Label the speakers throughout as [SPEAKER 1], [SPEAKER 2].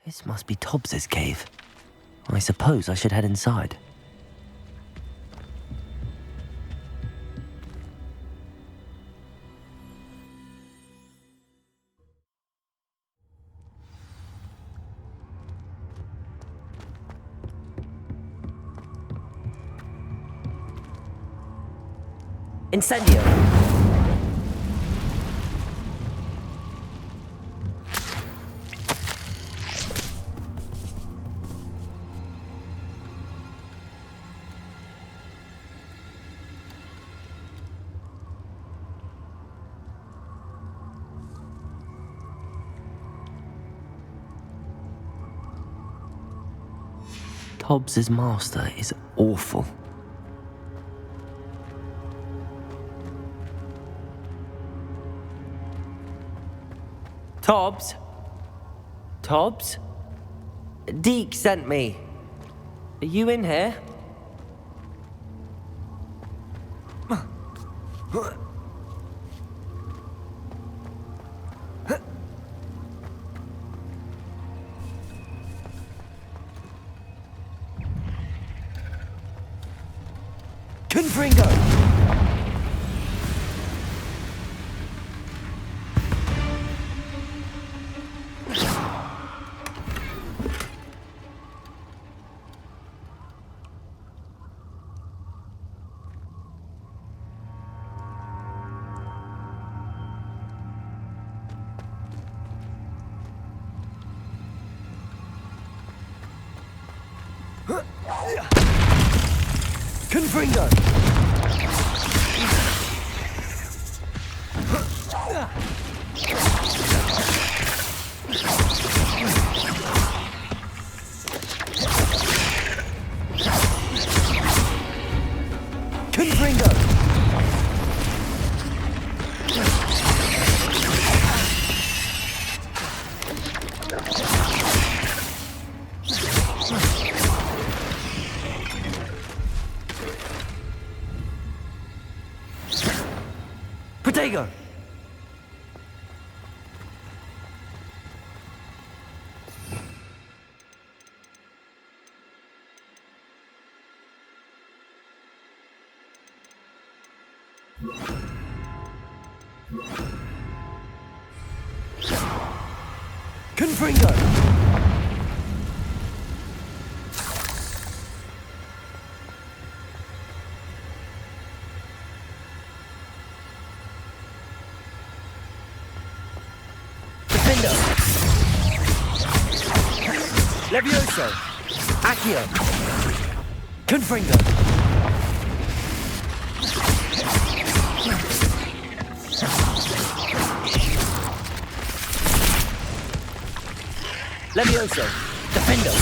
[SPEAKER 1] This must be Tobbs's cave. I suppose I should head inside. Incendio! Tobbs's master is awful. Tobbs? Tobbs? Deke sent me. Are you in here? Confringo! Confringo! Confringo! Protego! Confringo! Defendo! Levioso! Accio! Confringo! Levioso! Defendo!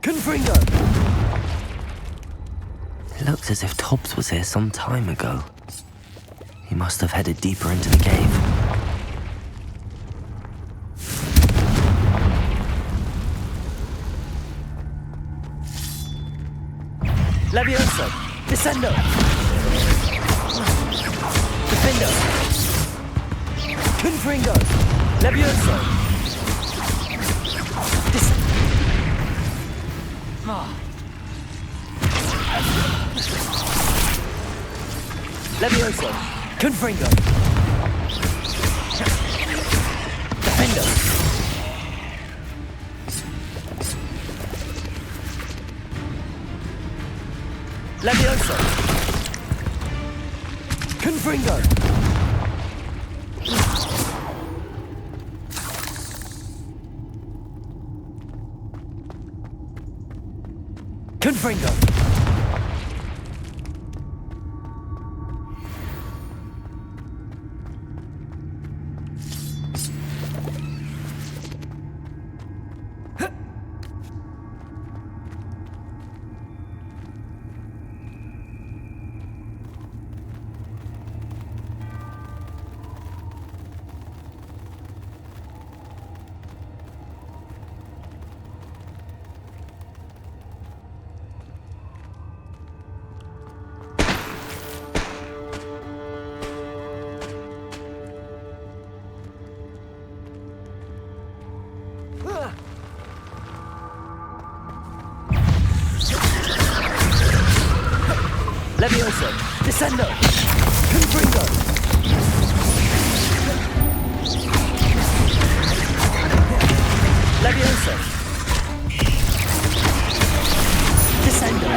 [SPEAKER 1] Confringo!
[SPEAKER 2] It looks as if Tobbs was here some time ago. He must have headed deeper into the cave.
[SPEAKER 1] Levioso! Descendo! Defendo! Confringo! Levioso! Levioso! Confringo! Defendo! Levioso! Confringo! Confringo!
[SPEAKER 2] Levioso, descendo, confringo. Levioso, descendo,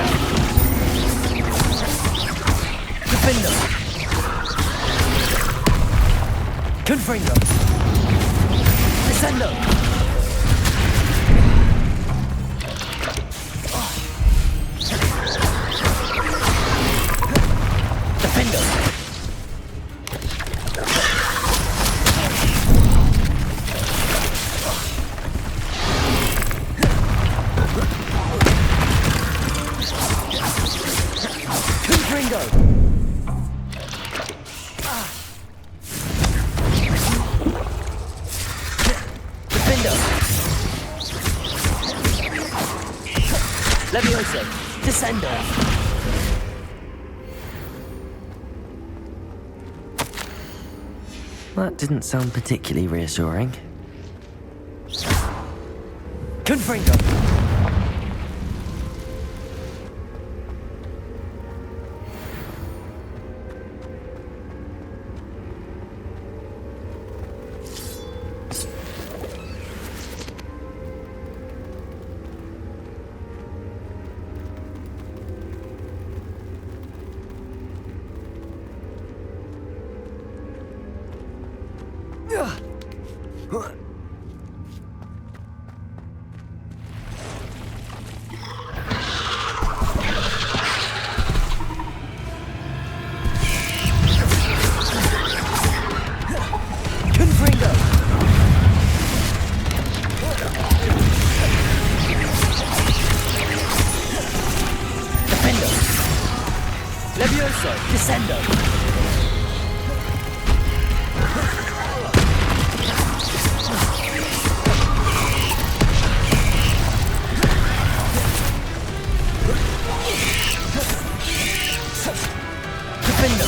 [SPEAKER 2] defendo, confringo, descendo. Levioso, descendo.
[SPEAKER 1] That didn't sound particularly reassuring.
[SPEAKER 2] Confringo. Levioso, descendo. Defendo.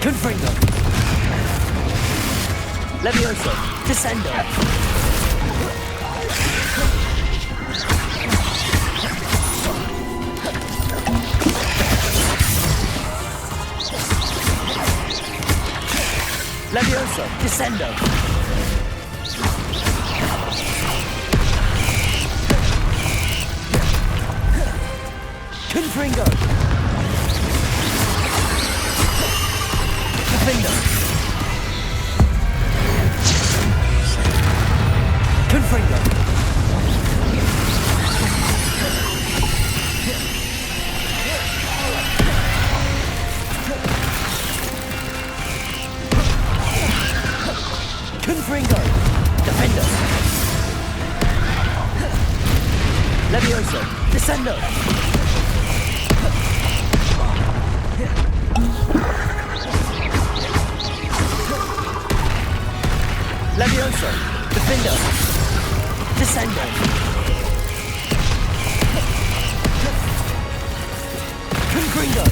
[SPEAKER 2] Confringo. Levioso, descendo. Levioso, descendo. Confringo. Defendo. Confringo. Confringo. Defendo. Levioso, descendo. Levioso, defendo. Descendo. Confringo.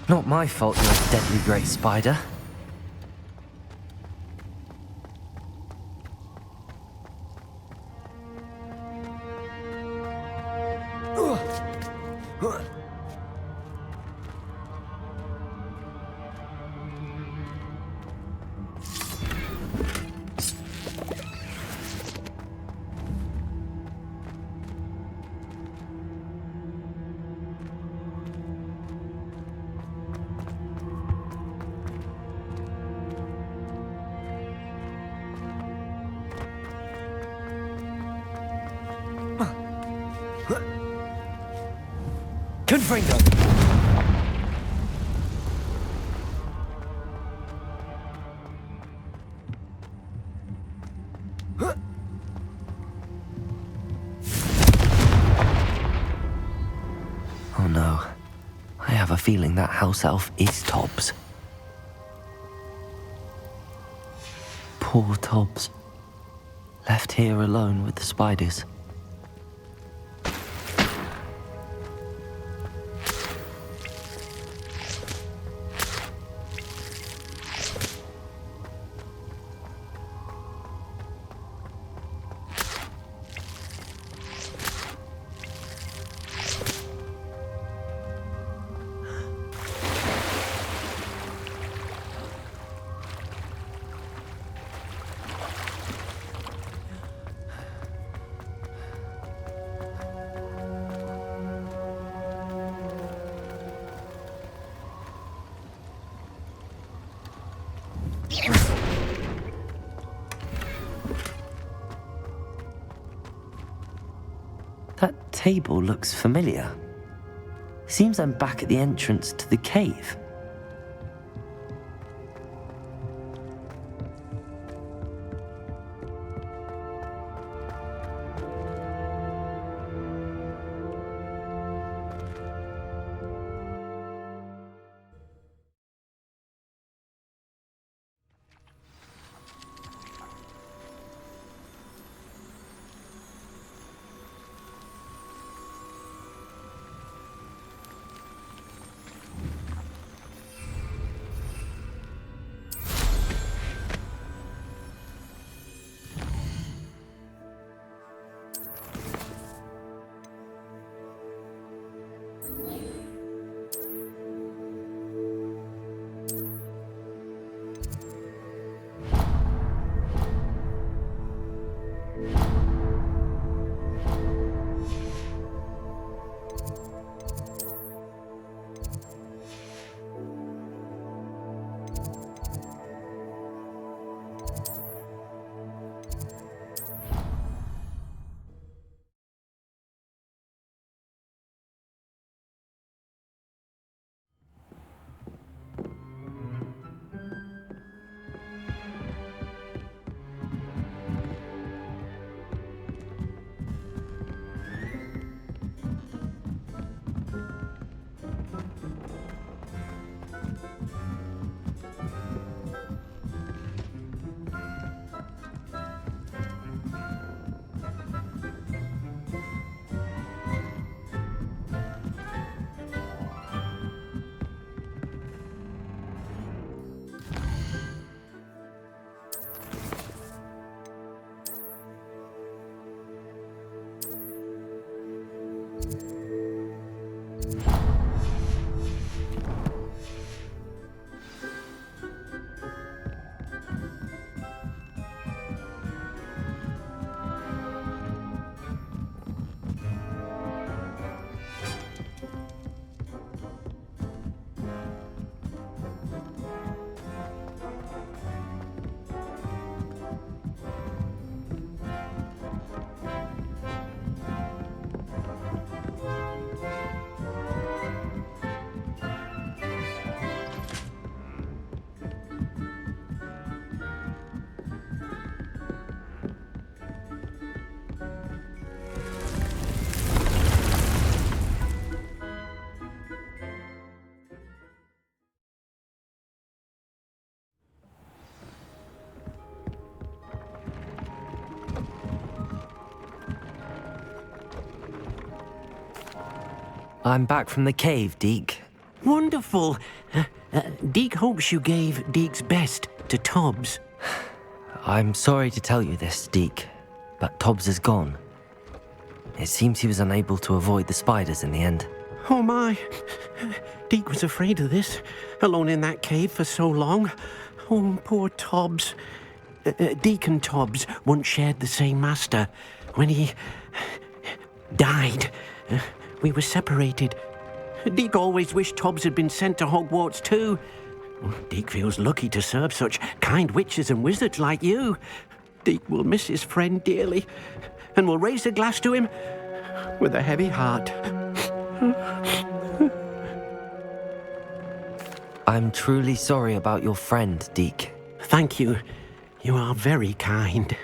[SPEAKER 1] Not my fault you're a deadly great spider.
[SPEAKER 2] Confringo.
[SPEAKER 1] Oh no. I have a feeling that house elf is Tobbs. Poor Tobbs. Left here alone with the spiders.
[SPEAKER 2] That table looks familiar. Seems I'm back at the entrance to the cave. I'm back from the cave, Deke.
[SPEAKER 3] Wonderful. Deke hopes you gave Deke's best to Tobbs.
[SPEAKER 2] I'm sorry to tell you this, Deke, but Tobbs is gone. It seems he was unable to avoid the spiders in the end.
[SPEAKER 3] Oh my. Deke was afraid of this, alone in that cave for so long. Oh, poor Tobbs. Deke and Tobbs once shared the same master. When he died, we were separated. Deke always wished Tobbs had been sent to Hogwarts too. Deke feels lucky to serve such kind witches and wizards like you. Deke will miss his friend dearly, and will raise a glass to him with a heavy heart.
[SPEAKER 2] I'm truly sorry about your friend, Deke.
[SPEAKER 3] Thank you. You are very kind.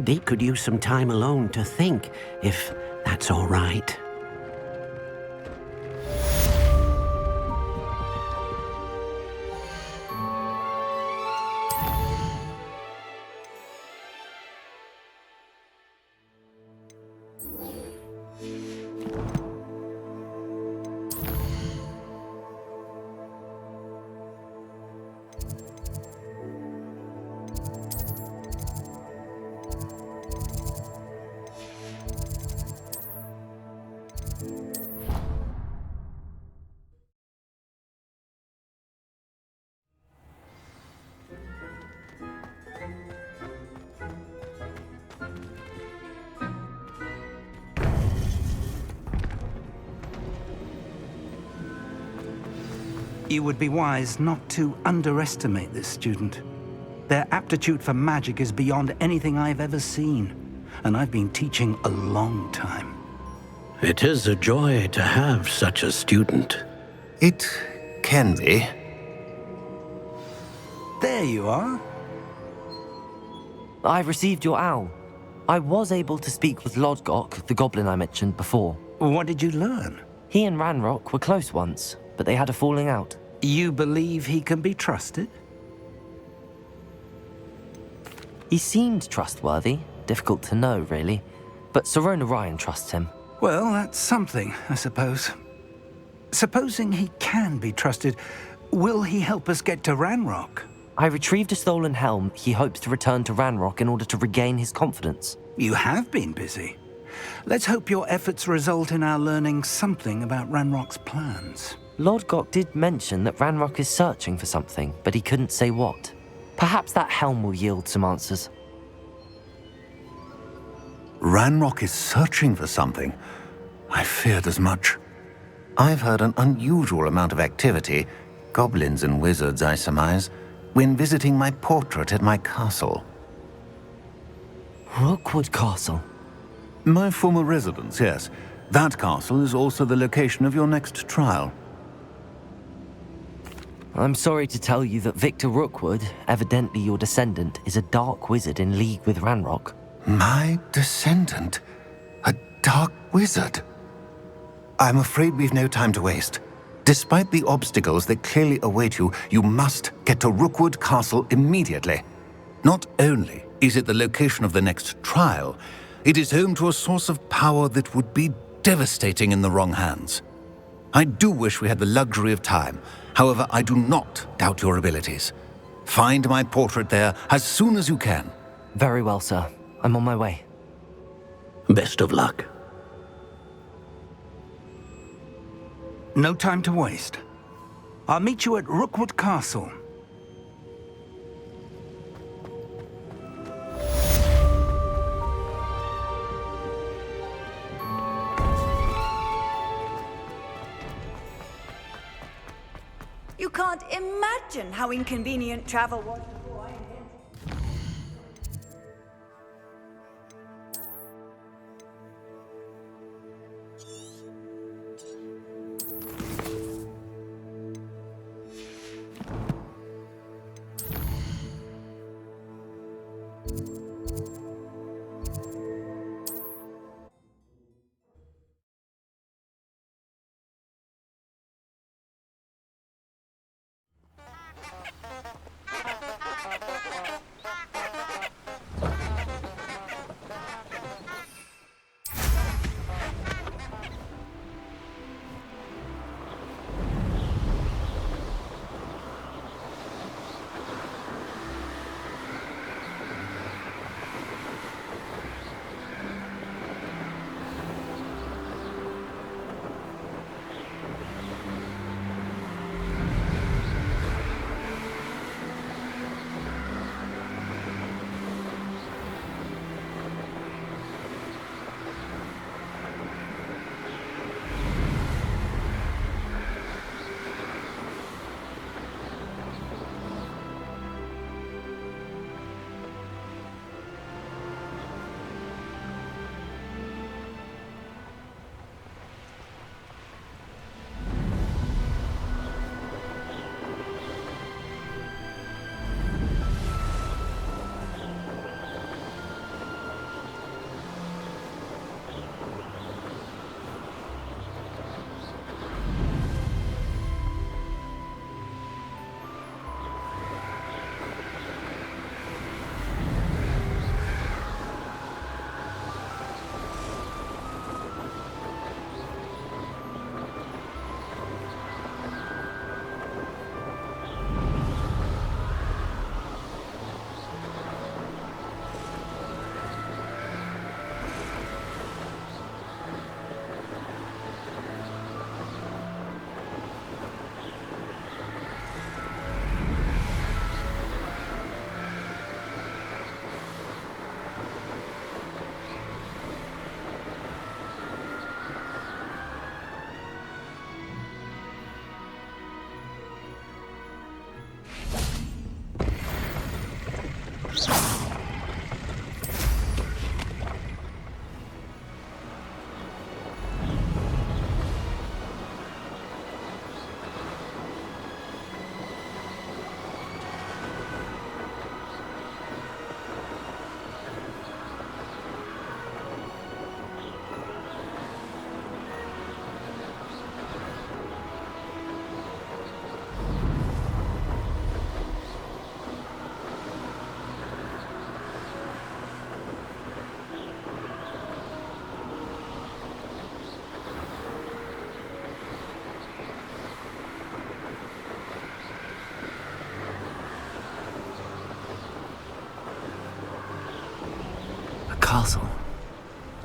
[SPEAKER 3] Deke could use some time alone to think, if that's all right.
[SPEAKER 4] You would be wise not to underestimate this student. Their aptitude for magic is beyond anything I've ever seen. And I've been teaching a long time.
[SPEAKER 3] It is a joy to have such a student.
[SPEAKER 5] It can be.
[SPEAKER 4] There you are.
[SPEAKER 2] I received your owl. I was able to speak with Lodgok, the goblin I mentioned before.
[SPEAKER 4] What did you learn?
[SPEAKER 2] He and Ranrock were close once, but they had a falling out.
[SPEAKER 4] You believe he can be trusted?
[SPEAKER 2] He seemed trustworthy. Difficult to know, really. But Sirona Ryan trusts him.
[SPEAKER 4] Well, that's something, I suppose. Supposing he can be trusted, will he help us get to Ranrock?
[SPEAKER 2] I retrieved a stolen helm he hopes to return to Ranrock in order to regain his confidence.
[SPEAKER 4] You have been busy. Let's hope your efforts result in our learning something about Ranrock's plans.
[SPEAKER 2] Lodgok did mention that Ranrock is searching for something, but he couldn't say what. Perhaps that helm will yield some answers.
[SPEAKER 5] Ranrock is searching for something. I feared as much. I've heard an unusual amount of activity, goblins and wizards, I surmise, when visiting my portrait at my castle.
[SPEAKER 2] Rookwood Castle?
[SPEAKER 5] My former residence, yes. That castle is also the location of your next trial.
[SPEAKER 2] I'm sorry to tell you that Victor Rookwood, evidently your descendant, is a dark wizard in league with Ranrock.
[SPEAKER 5] My descendant? A dark wizard? I'm afraid we've no time to waste. Despite the obstacles that clearly await you, you must get to Rookwood Castle immediately. Not only is it the location of the next trial, it is home to a source of power that would be devastating in the wrong hands. I do wish we had the luxury of time. However, I do not doubt your abilities. Find my portrait there as soon as you can.
[SPEAKER 2] Very well, sir. I'm on my way.
[SPEAKER 3] Best of luck.
[SPEAKER 4] No time to waste. I'll meet you at Rookwood Castle.
[SPEAKER 6] You can't imagine how inconvenient travel was before I invented.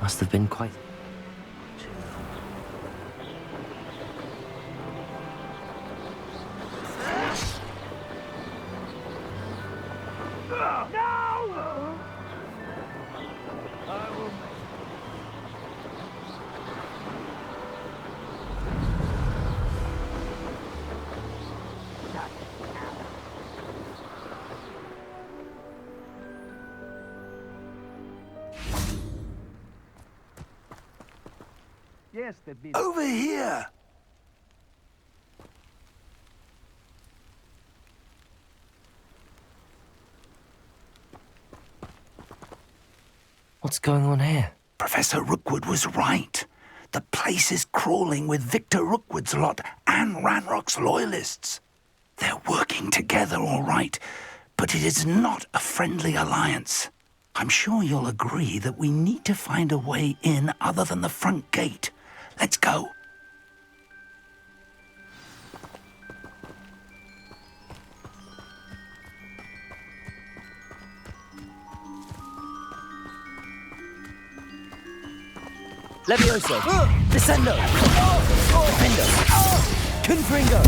[SPEAKER 2] Must have been quite...
[SPEAKER 4] Over here!
[SPEAKER 2] What's going on here?
[SPEAKER 4] Professor Rookwood was right. The place is crawling with Victor Rookwood's lot and Ranrock's loyalists. They're working together all right, but it is not a friendly alliance. I'm sure you'll agree that we need to find a way in other than the front gate. Let's go.
[SPEAKER 2] Levioso! Descendo! Defendo! Confringo!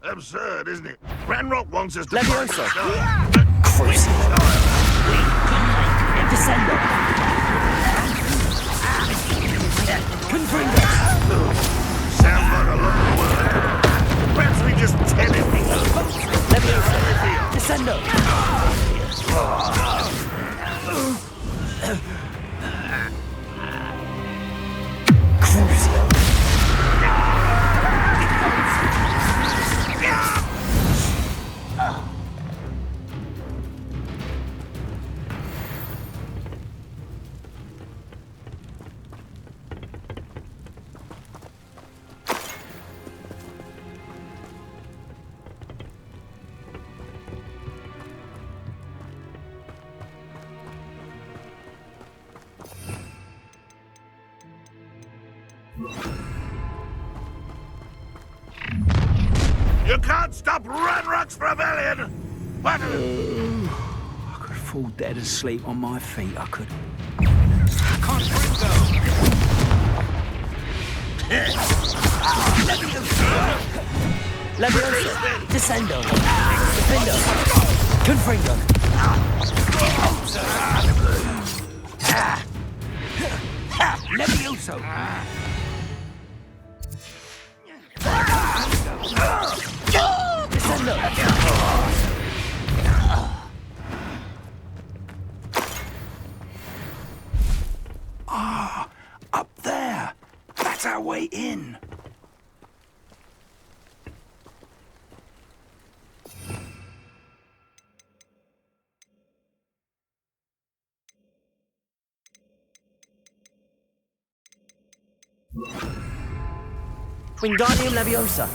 [SPEAKER 7] Absurd, isn't it? Ranrock wants us to...
[SPEAKER 2] Levioso! Crucio! Descendo! Confringo!
[SPEAKER 7] Sounds like a lot of work. Perhaps we just tell him.
[SPEAKER 2] Levioso! Descendo! Crucio!
[SPEAKER 7] You can't stop Ranrock's rebellion! What?
[SPEAKER 4] I could fall dead asleep on my feet, I could.
[SPEAKER 2] Levioso! Descendo! Defendo! Confringo!
[SPEAKER 4] Levioso!
[SPEAKER 2] Descendo!
[SPEAKER 4] Up there! That's our way in!
[SPEAKER 2] Wingardium Leviosa!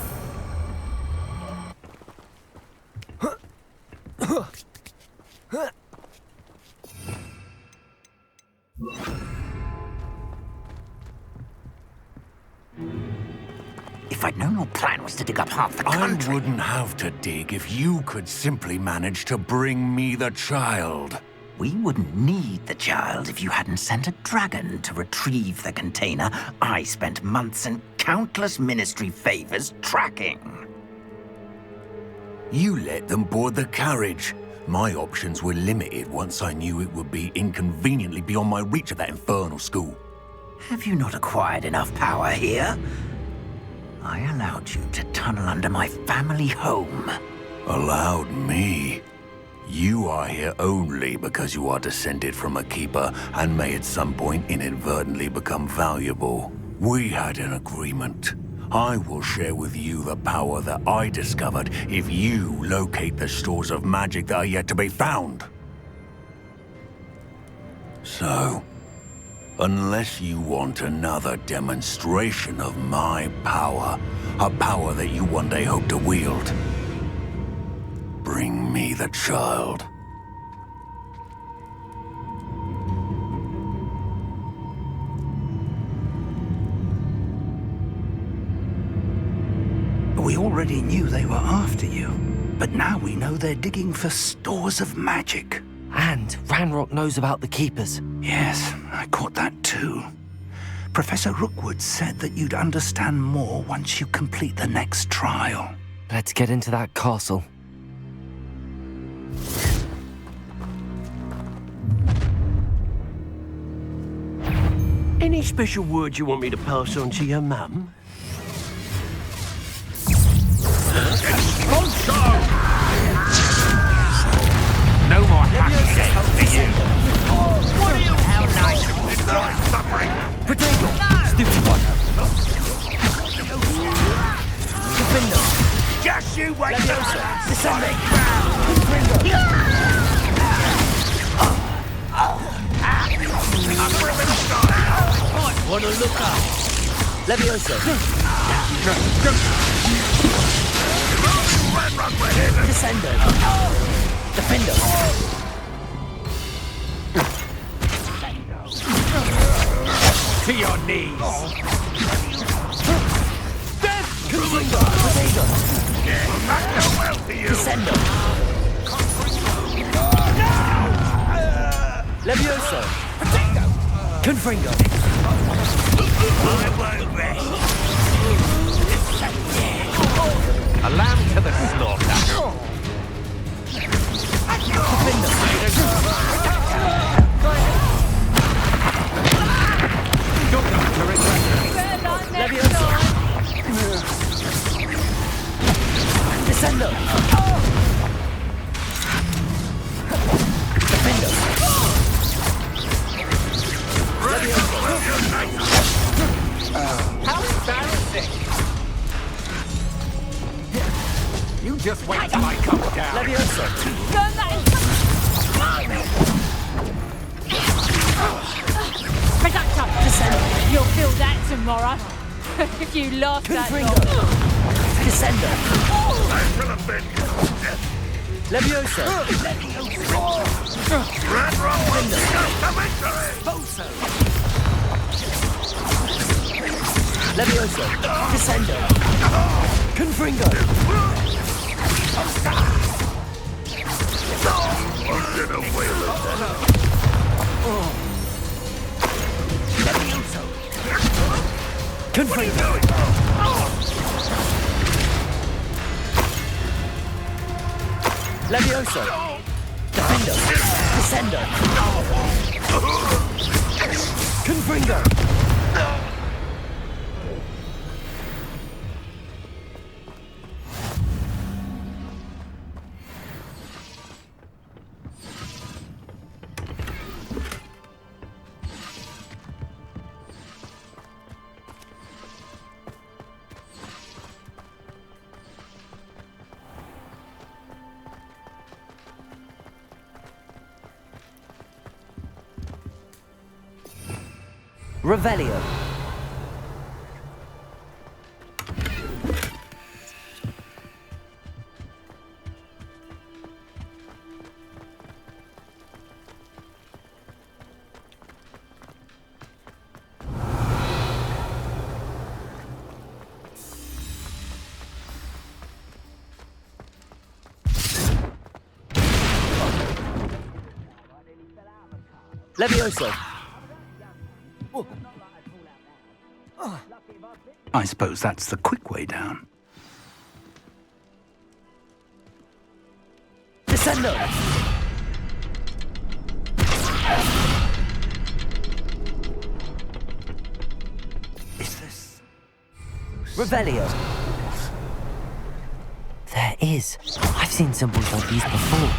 [SPEAKER 3] If I'd known your plan was to dig up half the
[SPEAKER 5] I
[SPEAKER 3] country...
[SPEAKER 5] wouldn't have to dig if you could simply manage to bring me the child.
[SPEAKER 3] We wouldn't need the child if you hadn't sent a dragon to retrieve the container I spent months and countless ministry favors tracking.
[SPEAKER 5] You let them board the carriage. My options were limited once I knew it would be inconveniently beyond my reach at that infernal school.
[SPEAKER 3] Have you not acquired enough power here? I allowed you to tunnel under my family home.
[SPEAKER 5] Allowed me? You are here only because you are descended from a keeper and may at some point inadvertently become valuable. We had an agreement. I will share with you the power that I discovered if you locate the stores of magic that are yet to be found. So, unless you want another demonstration of my power, a power that you one day hope to wield, bring me the child.
[SPEAKER 4] already knew they were after you, but now we know they're digging for stores of magic.
[SPEAKER 2] And Ranrock knows about the Keepers.
[SPEAKER 4] Yes, I caught that too. Professor Rookwood said that you'd understand more once you complete the next trial.
[SPEAKER 2] Let's get into that castle.
[SPEAKER 3] Any special words you want me to pass on to your mum?
[SPEAKER 7] No more happy days for you. What are you? How nice of you. Enjoy suffering.
[SPEAKER 2] Potato! Stupid one! Defender!
[SPEAKER 7] Just you wait.
[SPEAKER 2] Descending!
[SPEAKER 3] Wanna look up?
[SPEAKER 2] Levioso! Descender! Defender!
[SPEAKER 7] To your knees.
[SPEAKER 2] Confringo! Potato!
[SPEAKER 7] Not go well for you.
[SPEAKER 2] Descender! Levioso! Confringo!
[SPEAKER 7] I won't rest. A lamb to the slaughter.
[SPEAKER 2] Levioso! Descendo! Defendo!
[SPEAKER 7] How embarrassing. You just wait till I come down.
[SPEAKER 2] Levioso!
[SPEAKER 8] Producto!
[SPEAKER 2] Descendo!
[SPEAKER 8] You'll feel that tomorrow. If you last that
[SPEAKER 2] Confringo!
[SPEAKER 8] long.
[SPEAKER 2] Descendo!
[SPEAKER 7] I shall have been.
[SPEAKER 2] Levioso!
[SPEAKER 7] Ranrock will see us to victory.
[SPEAKER 2] Levioso! Descendo! Confringo!
[SPEAKER 7] I'm gonna wail it.
[SPEAKER 2] Confringo! Levioso! Defendo! Descendo! Confringo! Revelio. Levioso.
[SPEAKER 4] I suppose that's the quick way down.
[SPEAKER 2] Descendo.
[SPEAKER 4] Is this...
[SPEAKER 2] Revelio. There is. I've seen symbols like these before.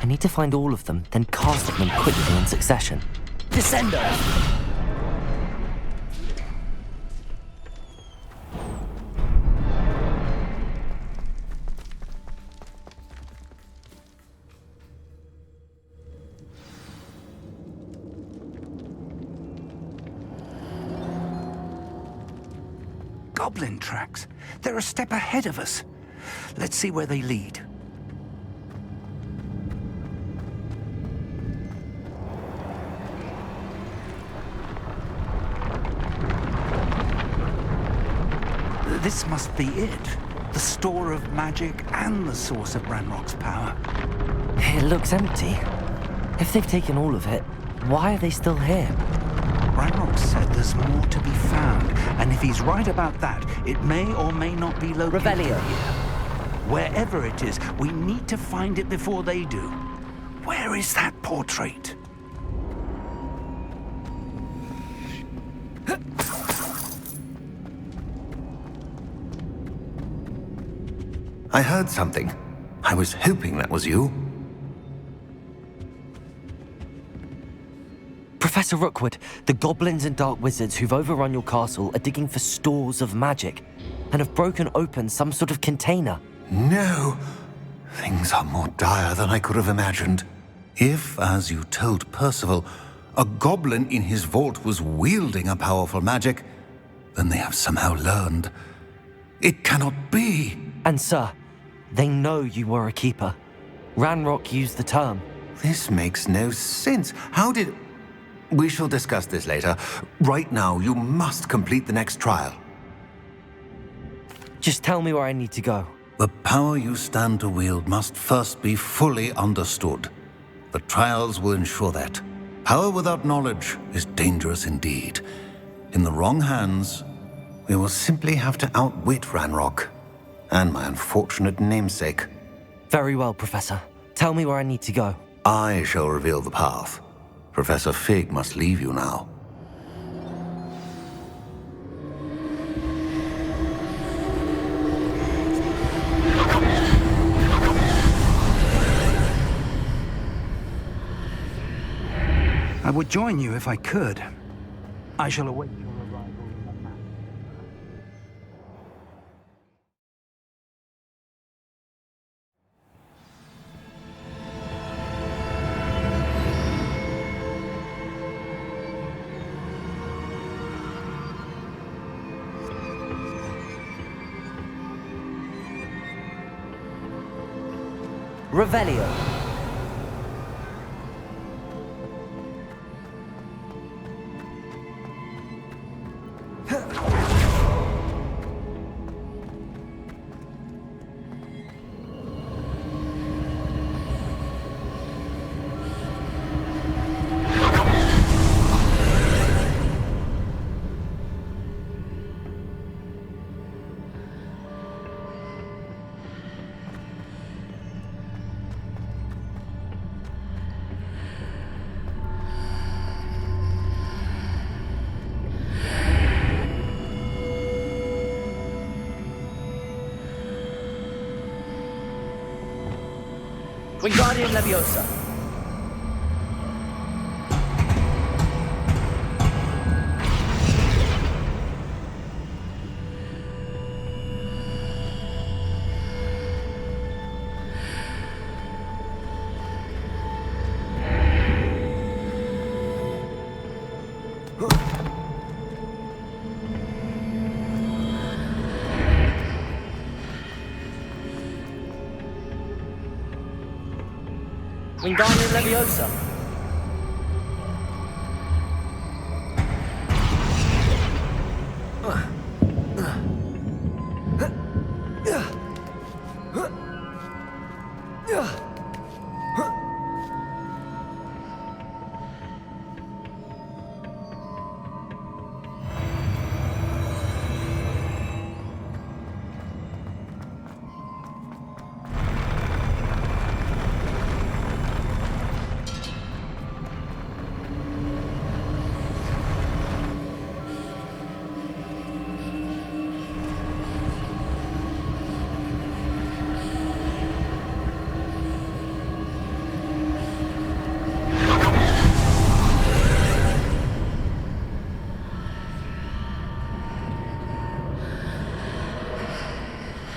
[SPEAKER 2] I need to find all of them, then cast at them quickly in succession. Descendo.
[SPEAKER 4] Goblin tracks. They're a step ahead of us. Let's see where they lead. This must be it. The store of magic and the source of Ranrock's power.
[SPEAKER 2] It looks empty. If they've taken all of it, why are they still here?
[SPEAKER 4] Ranrock said there's more to be found, and if he's right about that, it may or may not be located
[SPEAKER 2] Revelio.
[SPEAKER 4] here. Wherever it is, we need to find it before they do. Where is that portrait?
[SPEAKER 5] I heard something. I was hoping that was you.
[SPEAKER 2] Professor Rookwood, the goblins and dark wizards who've overrun your castle are digging for stores of magic and have broken open some sort of container.
[SPEAKER 5] No. Things are more dire than I could have imagined. If, as you told Percival, a goblin in his vault was wielding a powerful magic, then they have somehow learned. It cannot be.
[SPEAKER 2] And sir, they know you were a keeper. Ranrock used the term.
[SPEAKER 5] This makes no sense. How did... We shall discuss this later. Right now, you must complete the next trial.
[SPEAKER 2] Just tell me where I need to go.
[SPEAKER 5] The power you stand to wield must first be fully understood. The trials will ensure that. Power without knowledge is dangerous indeed. In the wrong hands, we will simply have to outwit Ranrock and my unfortunate namesake.
[SPEAKER 2] Very well, Professor. Tell me where I need to go.
[SPEAKER 5] I shall reveal the path. Professor Fig must leave you now.
[SPEAKER 4] I would join you if I could. I shall await your arrival in the map.
[SPEAKER 2] Revelio. Wingardium Leviosa. Wingardium Leviosa.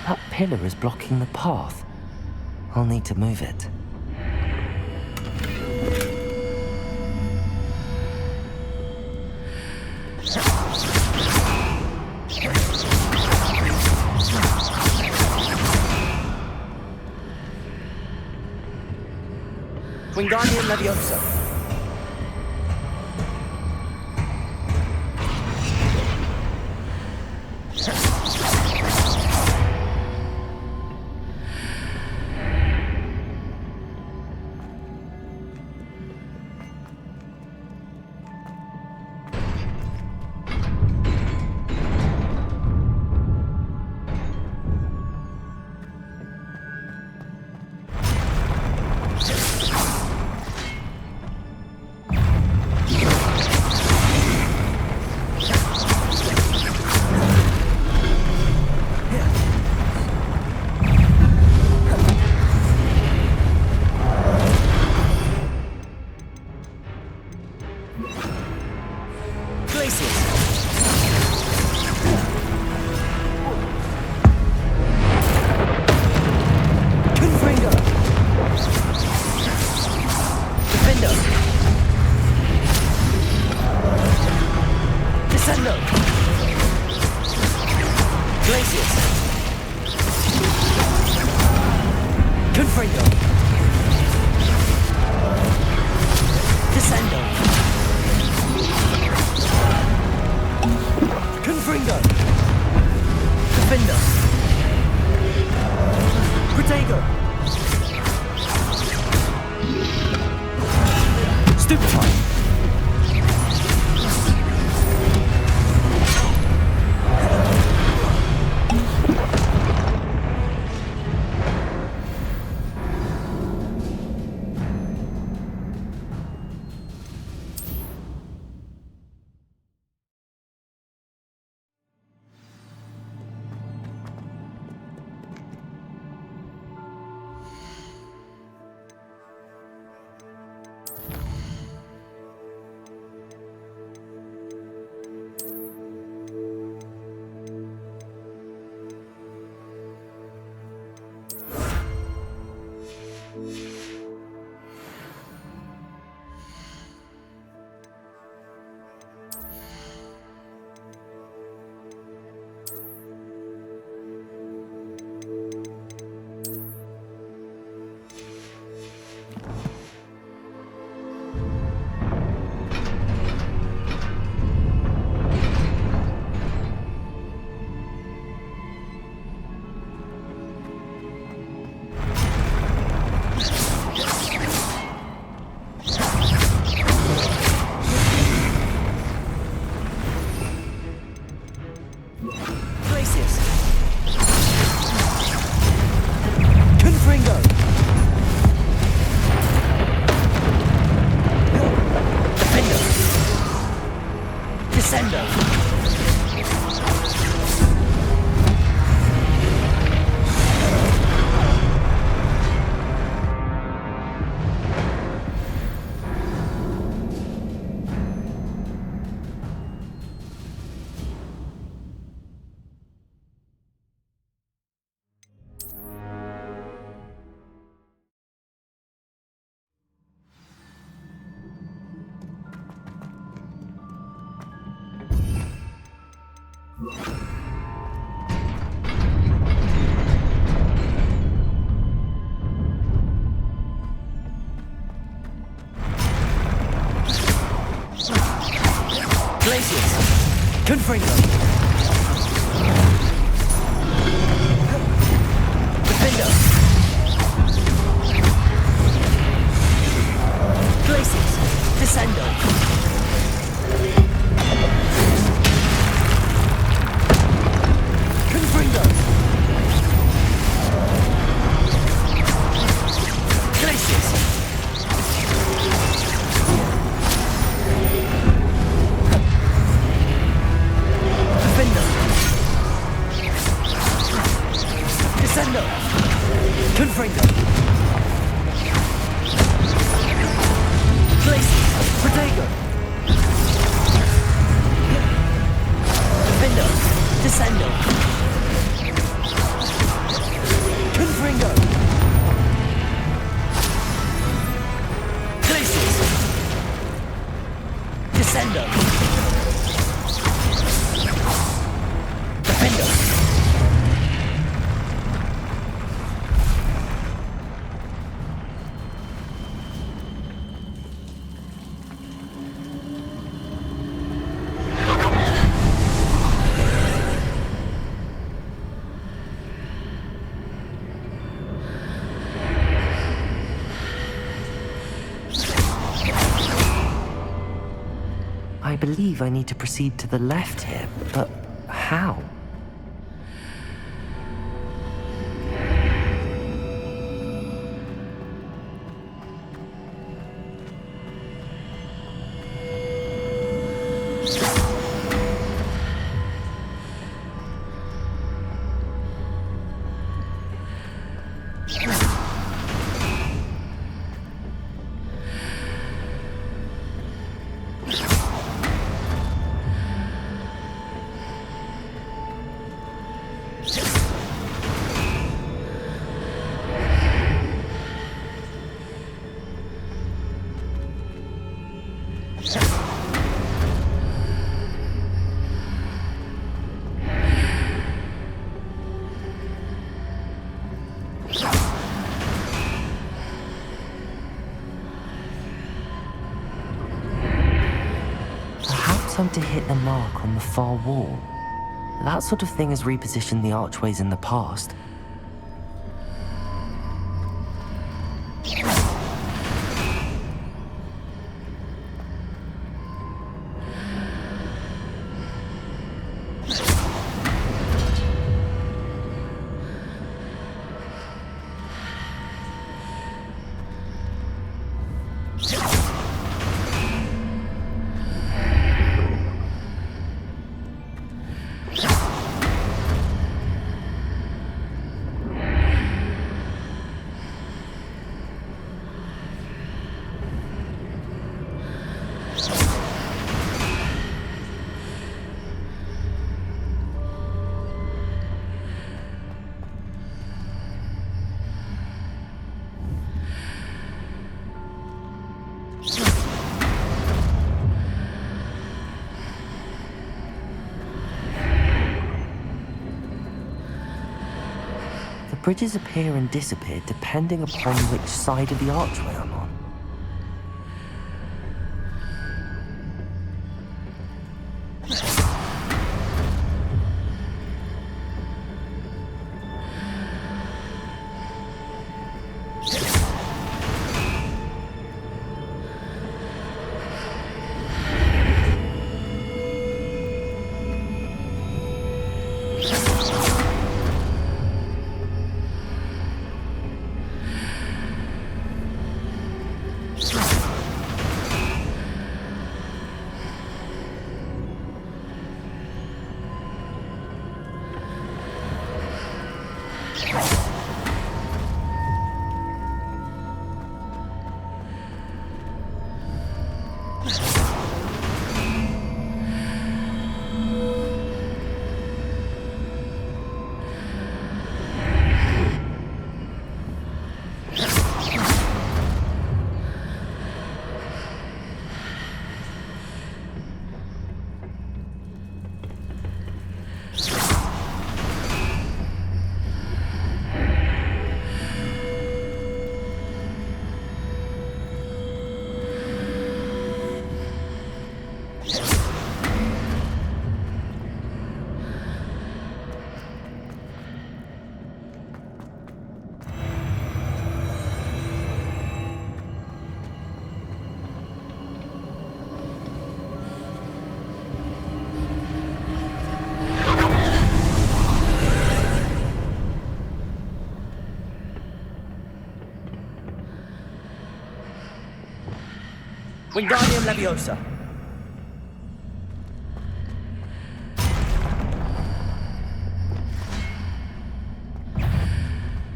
[SPEAKER 2] That pillar is blocking the path. I'll need to move it. Wingardium Leviosa. Protego! Stupefy! Confringo! Defender! Glaciers! Descendo! Confringo! Glaciers! Descendo! Confringo! Glaciers! Protego! Defendo! Descendo! Confringo! Glaciers! Descendo! Defendo! I believe I need to proceed to the left here, but how?
[SPEAKER 1] I'm to hit the mark on the far wall. That sort of thing has repositioned the archways in the past.
[SPEAKER 2] bridges appear and disappear depending upon which side of the archway I'm on.
[SPEAKER 9] Wingardium Leviosa.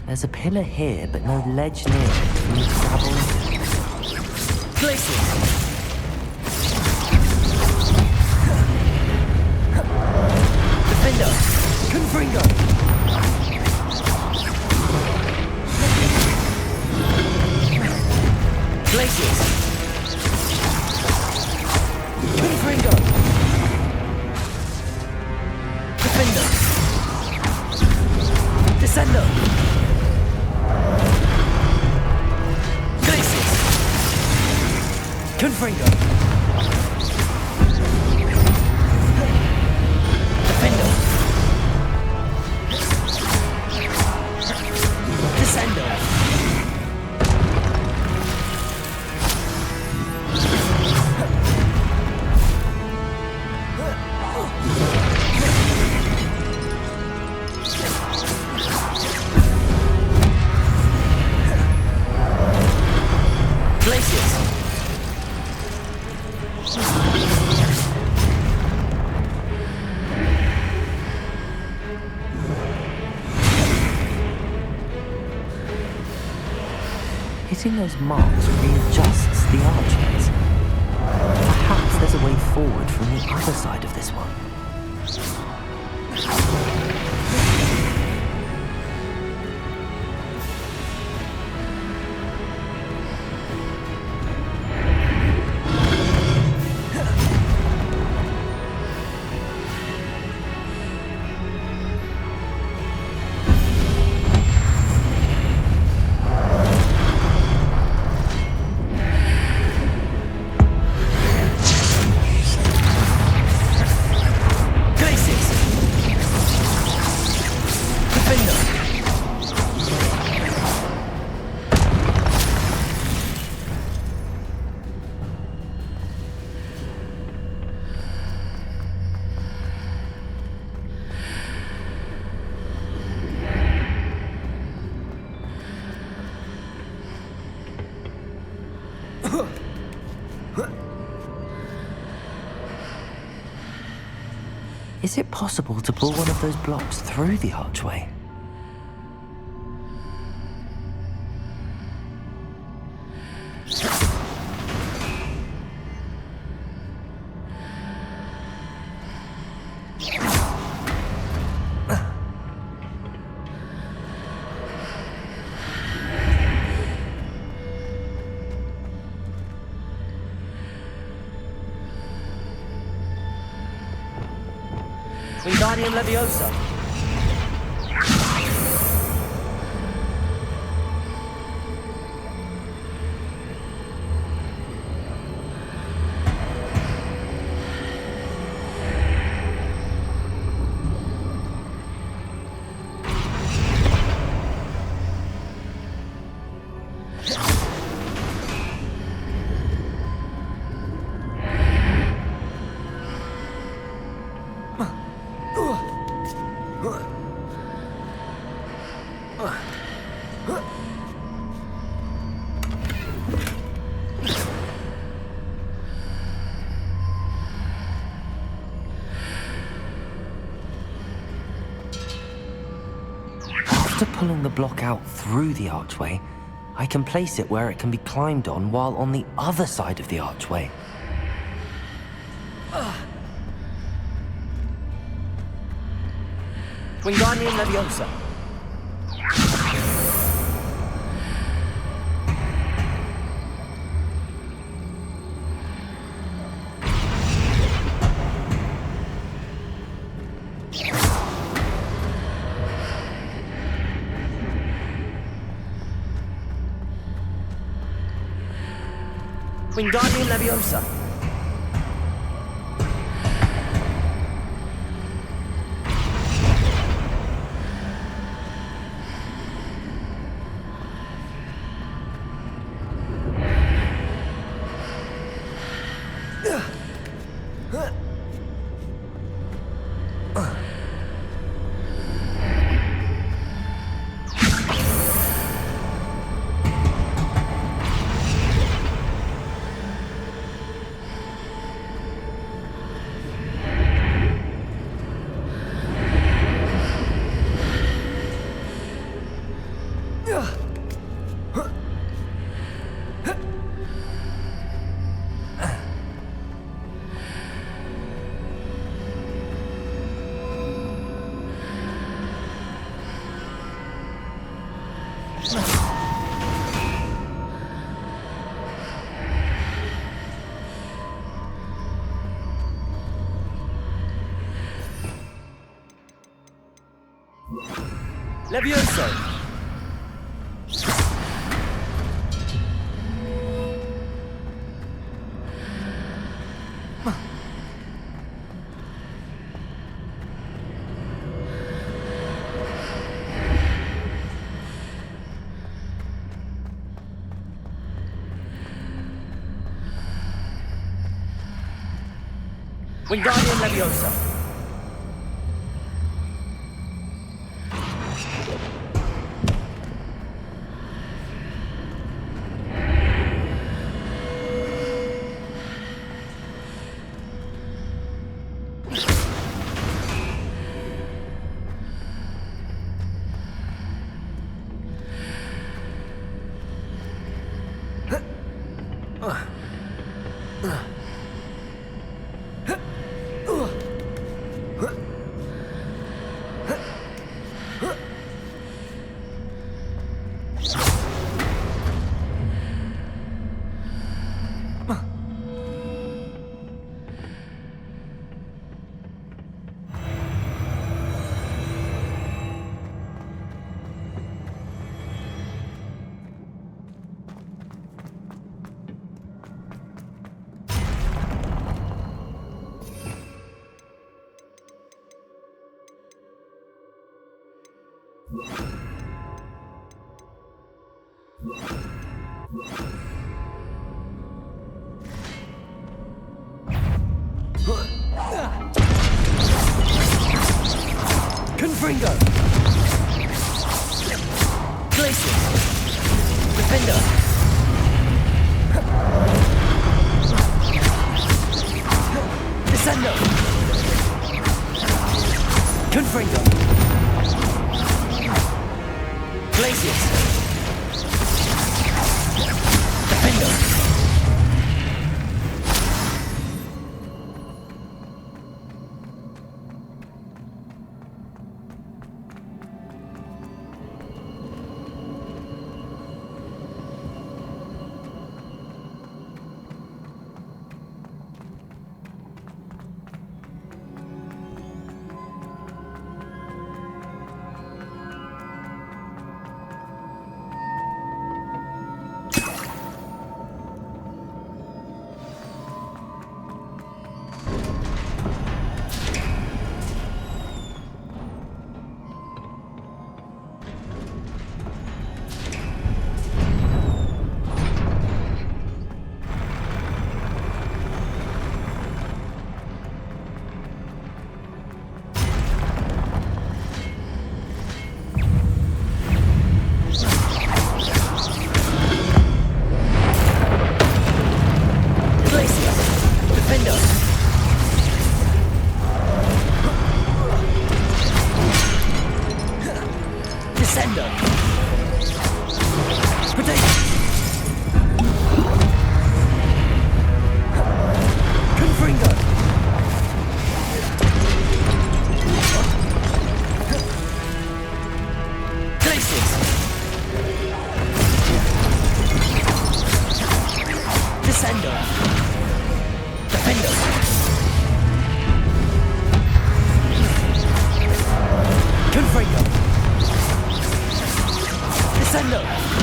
[SPEAKER 2] There's a pillar here, but no ledge near it. Can you grab onto it?
[SPEAKER 9] Glacius. Defender. Confringo. Glacius. Confringo. Defender. Descendo. Glacius. Confringo. Defender. Descendo.
[SPEAKER 2] Hitting those marks readjusts the archways. Perhaps there's a way forward from the other side of this one. Is it possible to pull one of those blocks through the archway?
[SPEAKER 9] Wingardium Leviosa.
[SPEAKER 2] After pulling the block out through the archway, I can place it where it can be climbed on while on the other side of the archway.
[SPEAKER 9] Wingardium Leviosa. Wingardium Leviosa. Levioso. Wingardium Leviosa. Confringo. Glacier. Defender. Descendo. Confringo. Glacier. Defender. Places. Descender. Defender. Confringo. Descender.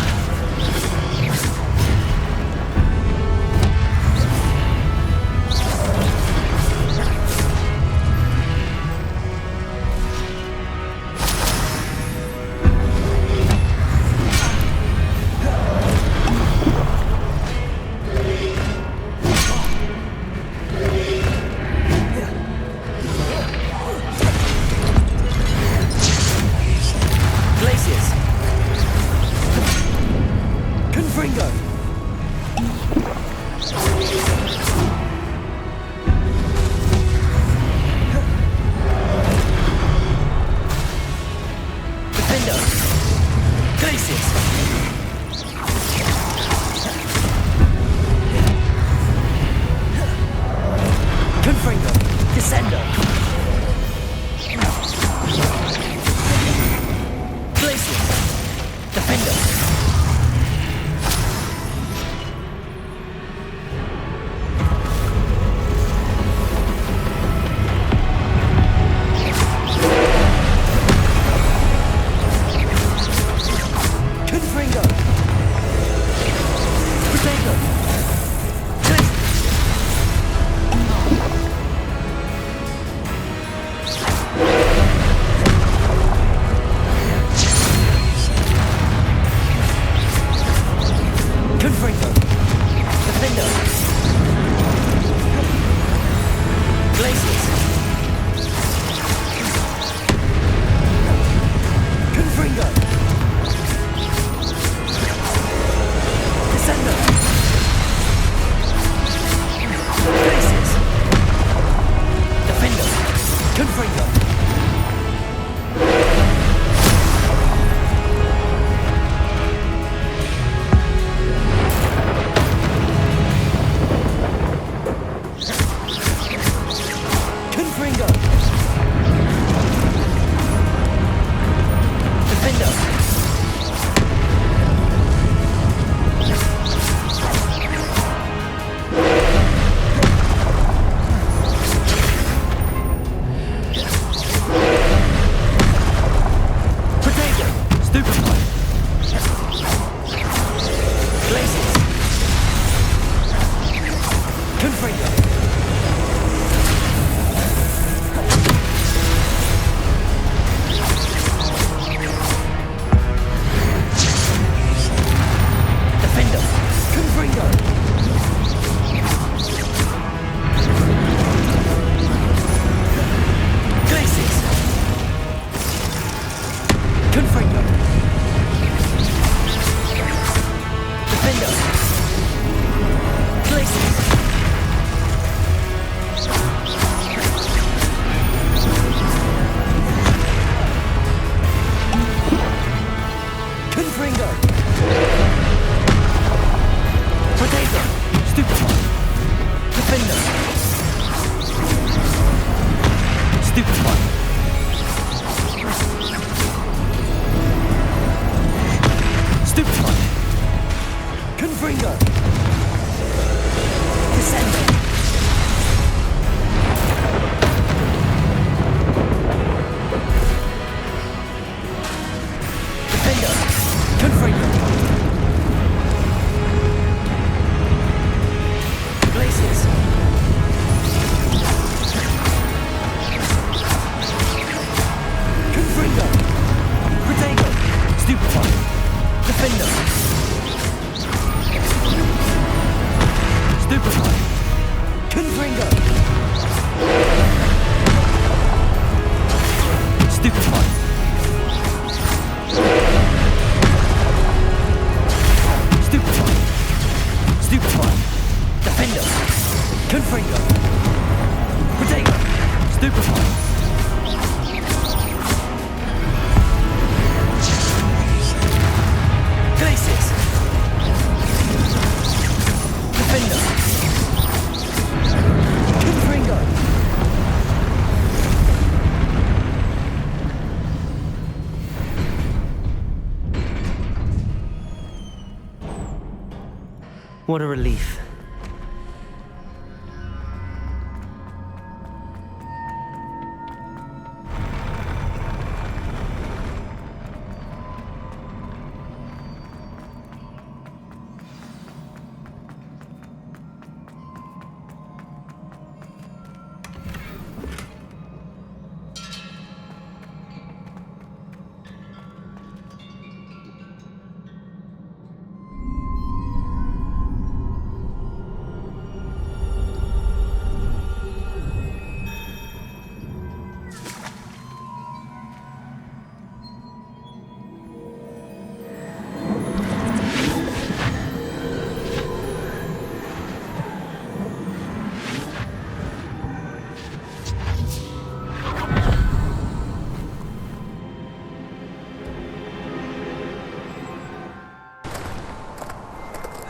[SPEAKER 2] What a relief.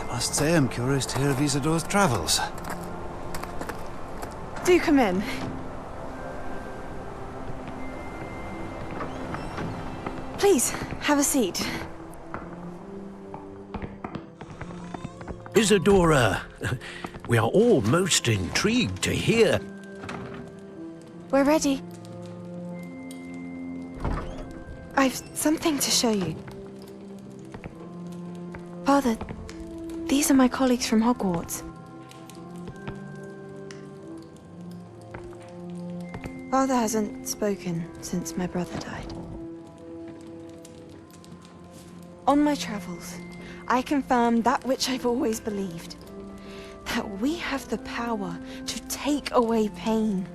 [SPEAKER 10] I must say I'm curious to hear of Isadora's travels.
[SPEAKER 11] Do come in. Please, have a seat.
[SPEAKER 3] Isadora, we are all most intrigued to hear.
[SPEAKER 11] We're ready. I've something to show you. Father, these are my colleagues from Hogwarts. Father hasn't spoken since my brother died. On my travels, I confirmed that which I've always believed. That we have the power to take away pain.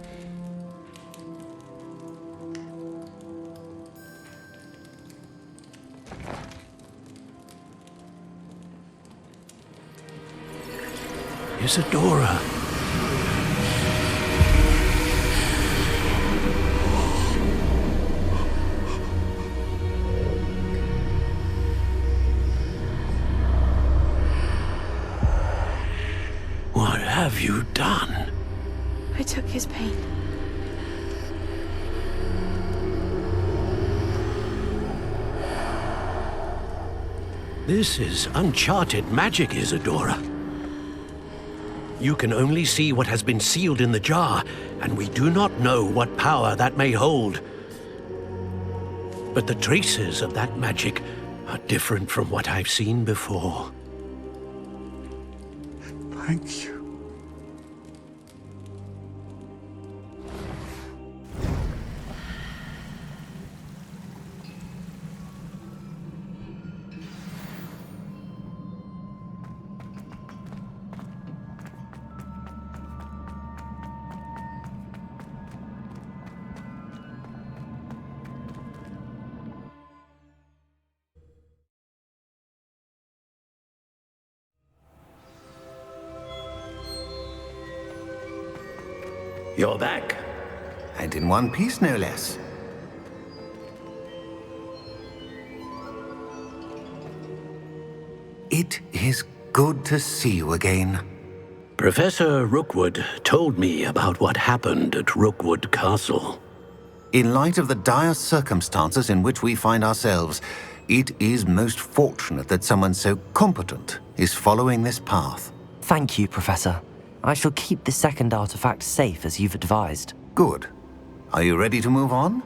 [SPEAKER 3] Isadora. What have you done?
[SPEAKER 11] I took his pain.
[SPEAKER 3] This is uncharted magic, Isadora. You can only see what has been sealed in the jar, and we do not know what power that may hold. But the traces of that magic are different from what I've seen before.
[SPEAKER 10] Thank you.
[SPEAKER 3] You're back.
[SPEAKER 5] And in one piece, no less. It is good to see you again.
[SPEAKER 3] Professor Rookwood told me about what happened at Rookwood Castle.
[SPEAKER 5] In light of the dire circumstances in which we find ourselves, it is most fortunate that someone so competent is following this path.
[SPEAKER 2] Thank you, Professor. I shall keep the second artifact safe as you've advised.
[SPEAKER 5] Good. Are you ready to move on?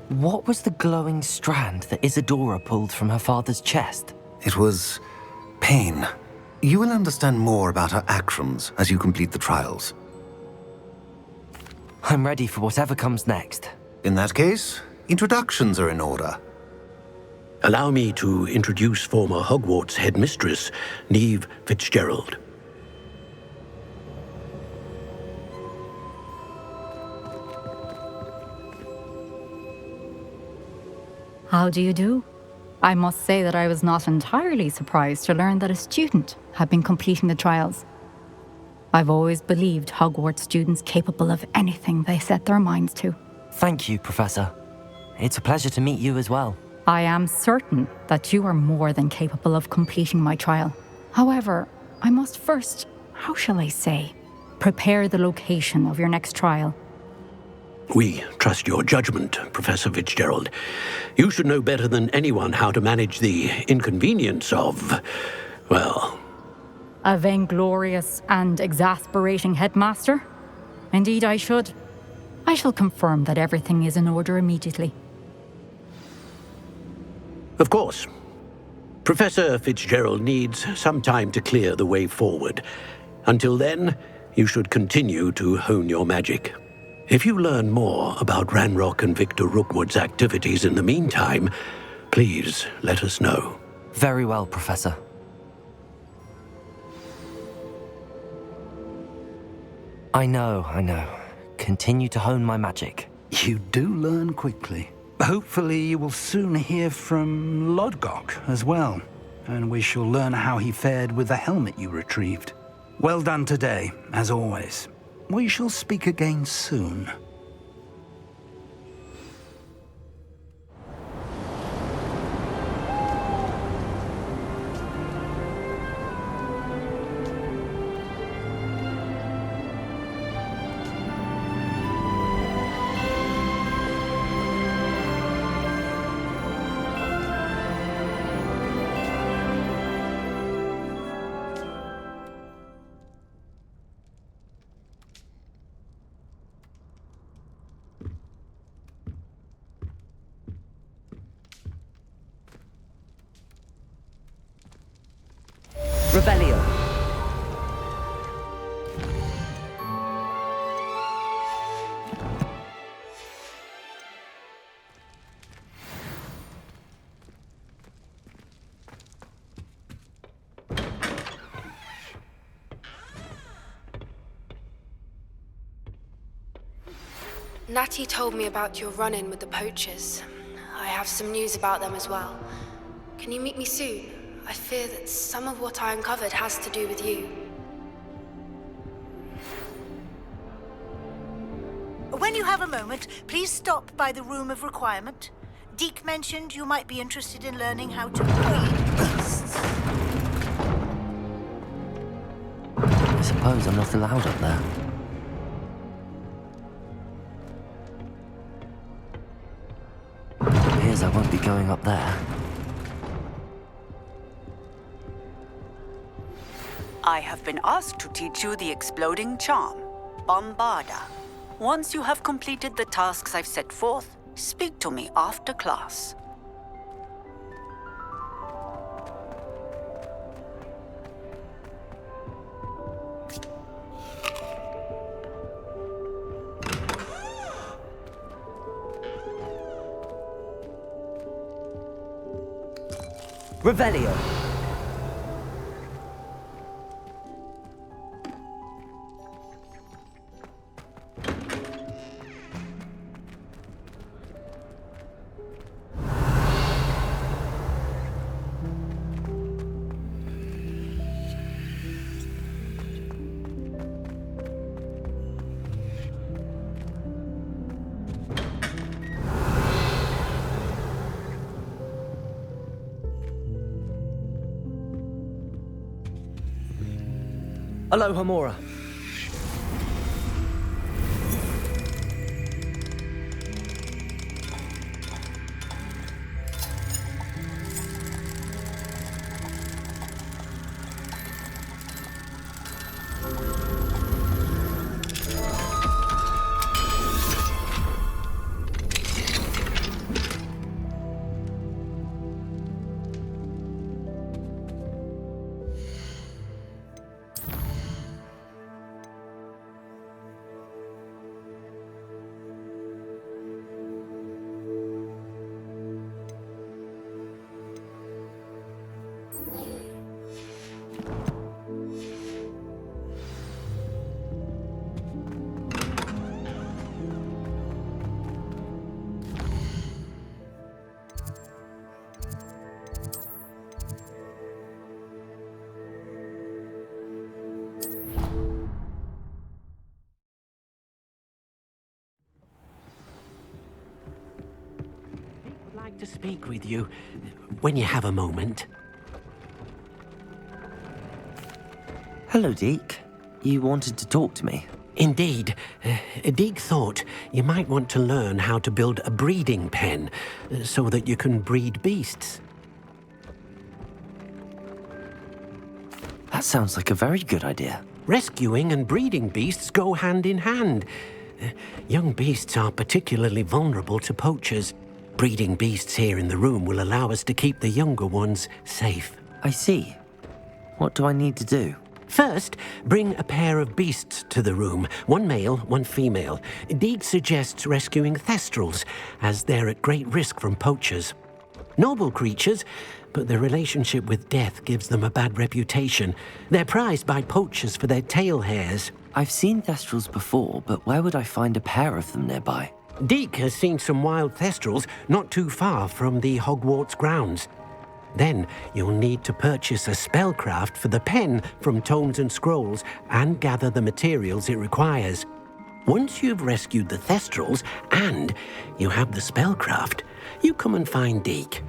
[SPEAKER 2] What was the glowing strand that Isadora pulled from her father's chest?
[SPEAKER 5] It was pain. You will understand more about her actions as you complete the trials.
[SPEAKER 2] I'm ready for whatever comes next.
[SPEAKER 5] In that case, introductions are in order.
[SPEAKER 3] Allow me to introduce former Hogwarts headmistress, Neve Fitzgerald.
[SPEAKER 12] How do you do? I must say that I was not entirely surprised to learn that a student had been completing the trials. I've always believed Hogwarts students capable of anything they set their minds to.
[SPEAKER 2] Thank you, Professor. It's a pleasure to meet you as well.
[SPEAKER 12] I am certain that you are more than capable of completing my trial. However, I must first, how shall I say, prepare the location of your next trial.
[SPEAKER 3] We trust your judgment, Professor Fitzgerald. You should know better than anyone how to manage the inconvenience of, well...
[SPEAKER 12] A vainglorious and exasperating headmaster? Indeed I should. I shall confirm that everything is in order immediately.
[SPEAKER 3] Of course. Professor Fitzgerald needs some time to clear the way forward. Until then, you should continue to hone your magic. If you learn more about Ranrock and Victor Rookwood's activities in the meantime, please let us know.
[SPEAKER 2] Very well, Professor. I know. Continue to hone my magic.
[SPEAKER 4] You do learn quickly. Hopefully you will soon hear from Lodgok as well, and we shall learn how he fared with the helmet you retrieved. Well done today, as always. We shall speak again soon.
[SPEAKER 9] Revelio.
[SPEAKER 13] Natty told me about your run-in with the poachers. I have some news about them as well. Can you meet me soon? I fear that some of what I uncovered has to do with you.
[SPEAKER 14] When you have a moment, please stop by the Room of Requirement. Deke mentioned you might be interested in learning how to breed beasts.
[SPEAKER 2] I suppose I'm not allowed up there. It appears I won't be going up there.
[SPEAKER 15] I have been asked to teach you the exploding charm, Bombarda. Once you have completed the tasks I've set forth, speak to me after class.
[SPEAKER 9] Revelio. Aloha Mora.
[SPEAKER 3] To speak with you when you have a moment.
[SPEAKER 2] Hello, Deke. You wanted to talk to me?
[SPEAKER 3] Indeed. Deek thought you might want to learn how to build a breeding pen so that you can breed beasts.
[SPEAKER 2] That sounds like a very good idea.
[SPEAKER 3] Rescuing and breeding beasts go hand in hand. Young beasts are particularly vulnerable to poachers. Breeding beasts here in the room will allow us to keep the younger ones safe.
[SPEAKER 2] I see. What do I need to do?
[SPEAKER 3] First, bring a pair of beasts to the room. One male, one female. Deek suggests rescuing thestrals, as they're at great risk from poachers. Noble creatures, but their relationship with death gives them a bad reputation. They're prized by poachers for their tail hairs.
[SPEAKER 2] I've seen thestrals before, but where would I find a pair of them nearby?
[SPEAKER 3] Deek has seen some wild thestrals not too far from the Hogwarts grounds. Then you'll need to purchase a spellcraft for the pen from Tomes and Scrolls and gather the materials it requires. Once you've rescued the thestrals and you have the spellcraft, you come and find Deek.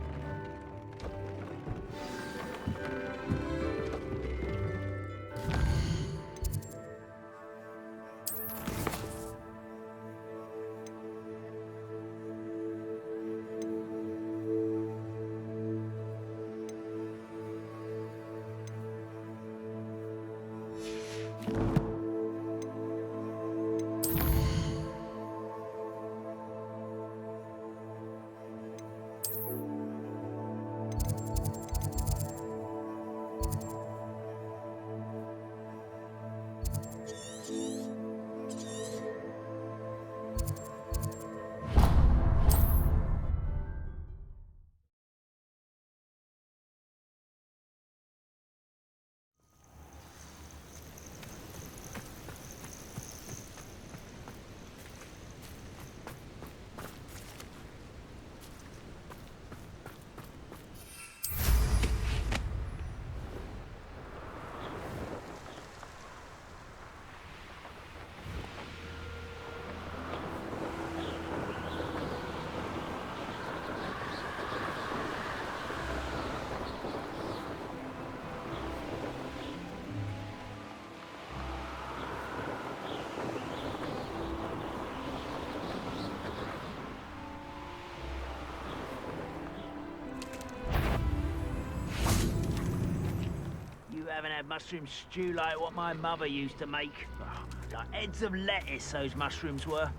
[SPEAKER 7] Haven't had mushroom stew like what my mother used to make. Oh, like heads of lettuce, those mushrooms were.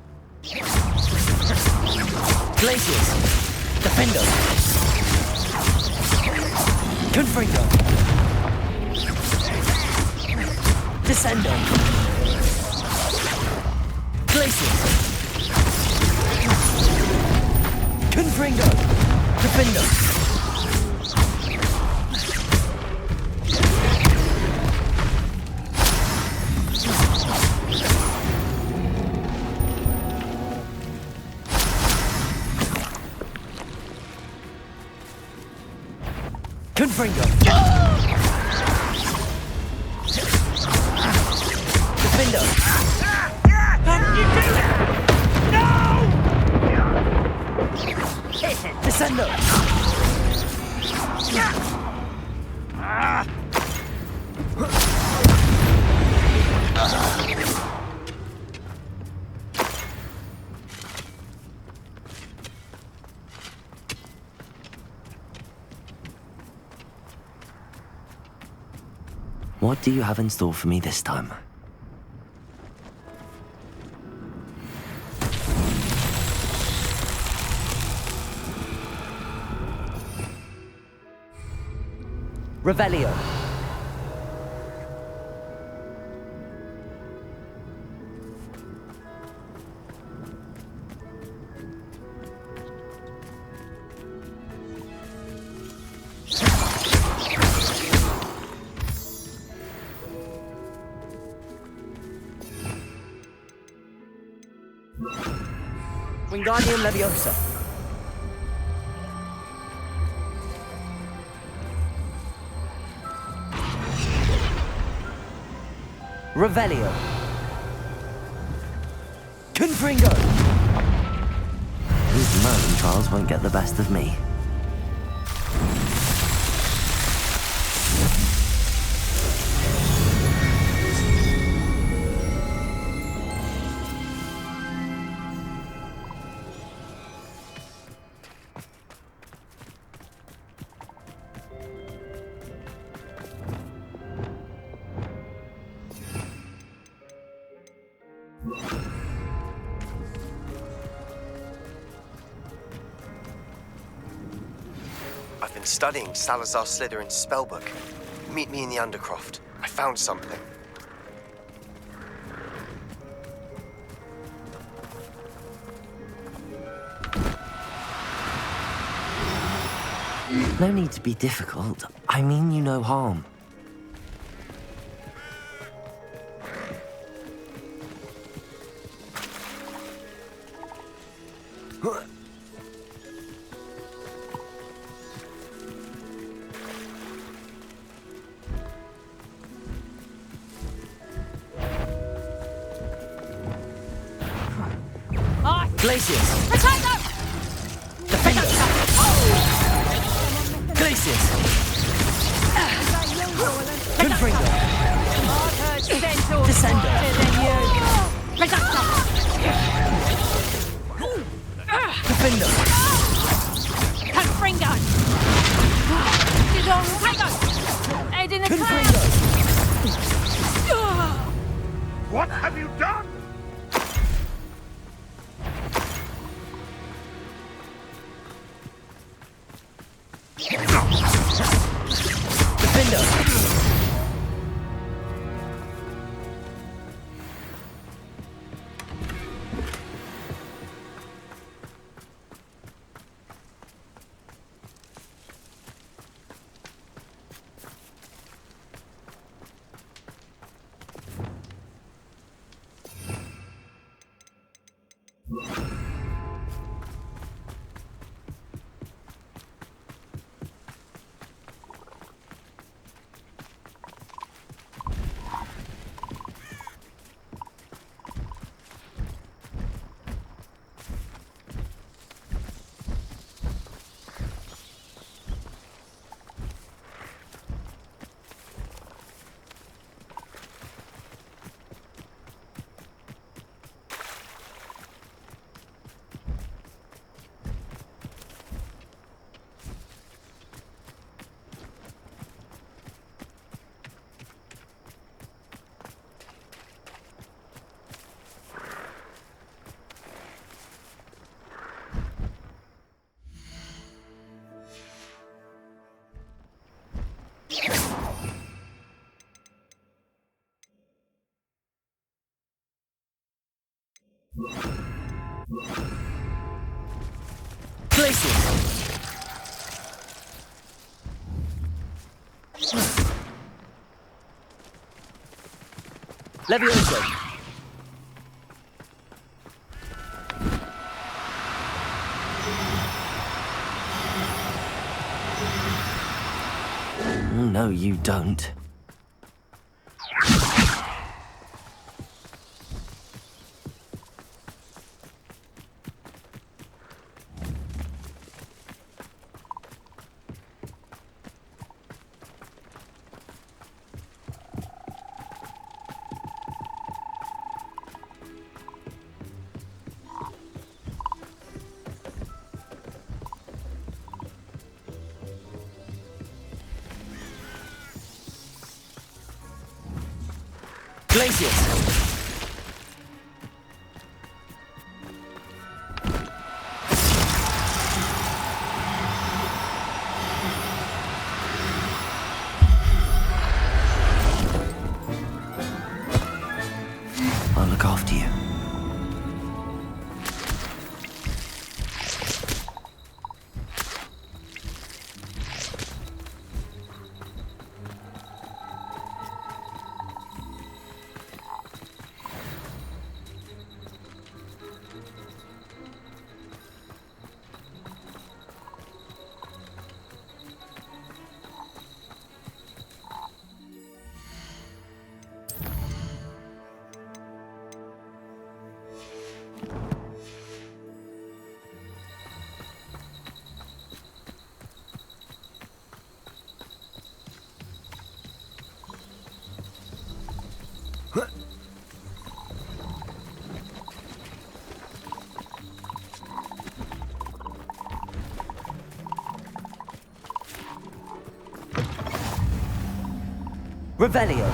[SPEAKER 2] Glaciers! Defender! Confringo! Descendo! Glaciers! Confringo! Defender! Confringo! Defender!
[SPEAKER 7] How did you do that? No!
[SPEAKER 2] Descendo! What do you have in store for me this time?
[SPEAKER 9] Revelio. Wingardium Leviosa. Revelio. Confringo.
[SPEAKER 2] These mountain trials won't get the best of me.
[SPEAKER 16] I've been studying Salazar Slytherin's spellbook. Meet me in the Undercroft. I found something.
[SPEAKER 2] No need to be difficult. I mean you no harm.
[SPEAKER 8] Glacius! Potato!
[SPEAKER 2] Defender! Glacius! Confringo! Descender! Defender!
[SPEAKER 8] Confringo! Potato! Aid in the
[SPEAKER 2] Confringo!
[SPEAKER 7] What have you done?
[SPEAKER 9] Levioso!
[SPEAKER 2] No, you don't. I'll look after you.
[SPEAKER 9] Revelio.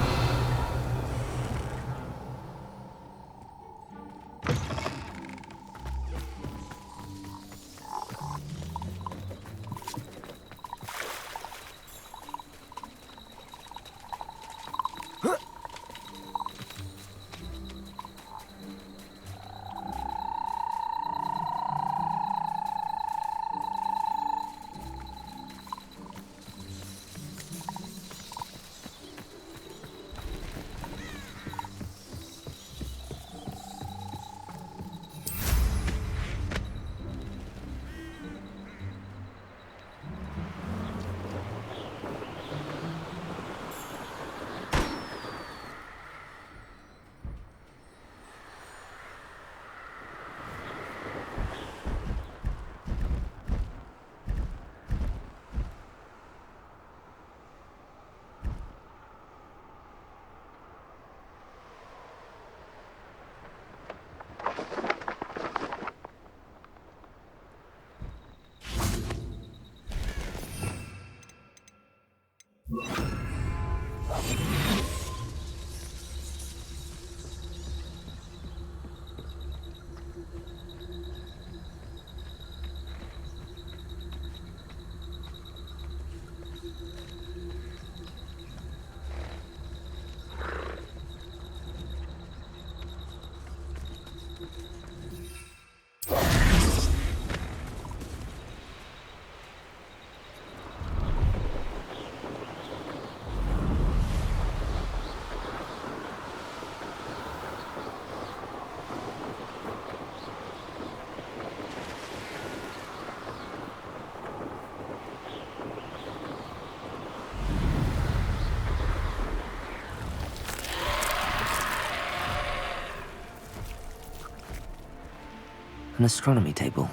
[SPEAKER 2] astronomy table.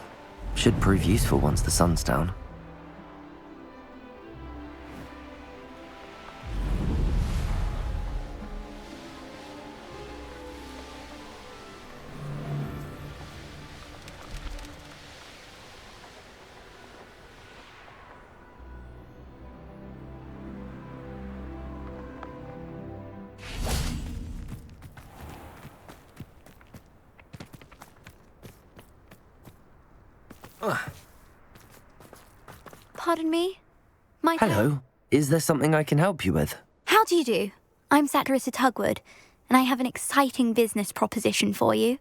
[SPEAKER 2] Should prove useful once the sun's down.
[SPEAKER 17] Pardon me?
[SPEAKER 2] Hello. Is there something I can help you with?
[SPEAKER 17] How do you do? I'm Satirissa Tugwood, and I have an exciting business proposition for you.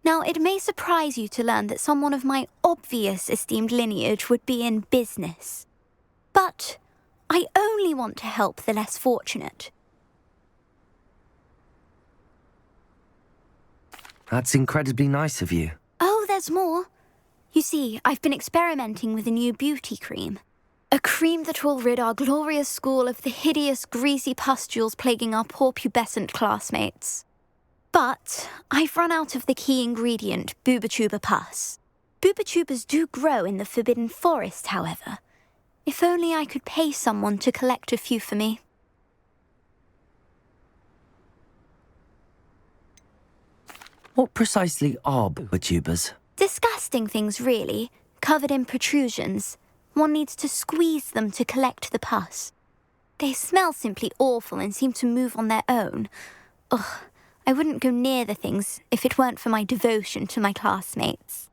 [SPEAKER 17] Now, it may surprise you to learn that someone of my obvious esteemed lineage would be in business. But I only want to help the less fortunate.
[SPEAKER 2] That's incredibly nice of you.
[SPEAKER 17] Oh, there's more. You see, I've been experimenting with a new beauty cream. A cream that will rid our glorious school of the hideous, greasy pustules plaguing our poor pubescent classmates. But I've run out of the key ingredient, booba-tuba pus. Booba-tubas do grow in the Forbidden Forest, however. If only I could pay someone to collect a few for me.
[SPEAKER 2] What precisely are booba-tubas?
[SPEAKER 17] Disgusting things, really, covered in protrusions. One needs to squeeze them to collect the pus. They smell simply awful and seem to move on their own. Ugh, I wouldn't go near the things if it weren't for my devotion to my classmates.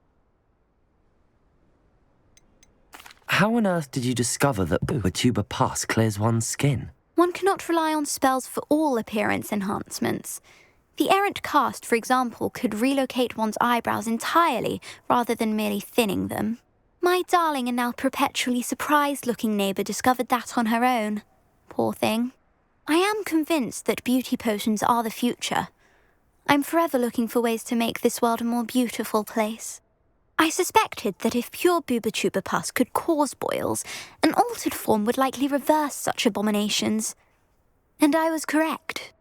[SPEAKER 2] How on earth did you discover that booba-tuba pus clears one's skin?
[SPEAKER 17] One cannot rely on spells for all appearance enhancements. The errant cast, for example, could relocate one's eyebrows entirely rather than merely thinning them. My darling and now perpetually surprised-looking neighbour discovered that on her own. Poor thing. I am convinced that beauty potions are the future. I'm forever looking for ways to make this world a more beautiful place. I suspected that if pure booba-tuba pus could cause boils, an altered form would likely reverse such abominations. And I was correct.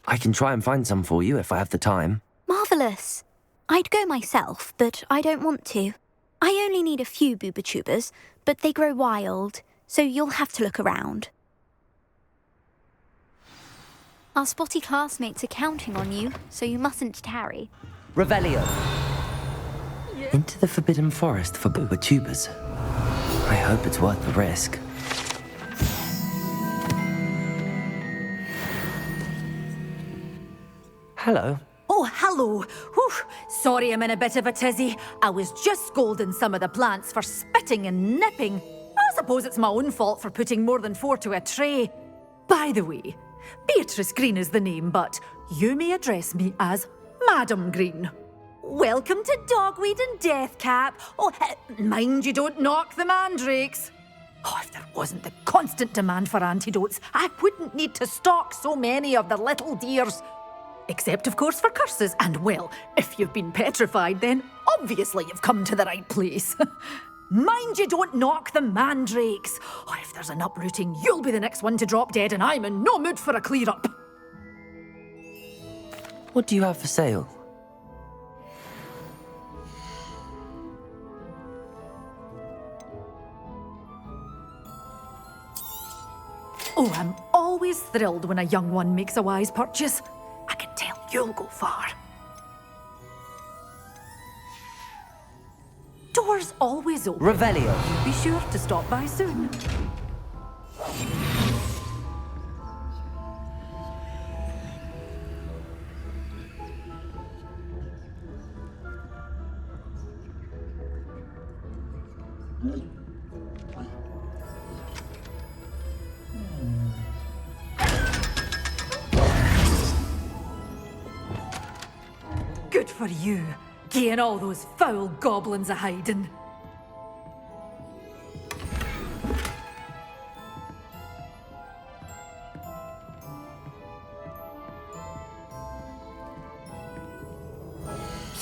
[SPEAKER 2] I can try and find some for you if I have the time.
[SPEAKER 17] Marvellous. I'd go myself, but I don't want to. I only need a few booba-tubas, but they grow wild, so you'll have to look around. Our spotty classmates are counting on you, so you mustn't tarry.
[SPEAKER 2] Revelio. Into the Forbidden Forest for booba-tubas. I hope it's worth the risk. Hello.
[SPEAKER 18] Oh, hello. Whew. Sorry I'm in a bit of a tizzy. I was just scolding some of the plants for spitting and nipping. I suppose it's my own fault for putting more than 4 to a tray. By the way, Beatrice Green is the name, but you may address me as Madam Green. Welcome to Dogweed and Deathcap. Oh, mind you don't knock the mandrakes. Oh, if there wasn't the constant demand for antidotes, I wouldn't need to stock so many of the little dears. Except, of course, for curses. And, well, if you've been petrified, then obviously you've come to the right place. Mind you don't knock the mandrakes. Oh, if there's an uprooting, you'll be the next one to drop dead, and I'm in no mood for a clear-up.
[SPEAKER 2] What do you have for sale?
[SPEAKER 18] Oh, I'm always thrilled when a young one makes a wise purchase. I can tell you'll go far. Doors always open.
[SPEAKER 2] Revelio.
[SPEAKER 18] Be sure to stop by soon. Good for you, getting all those foul goblins a hiding.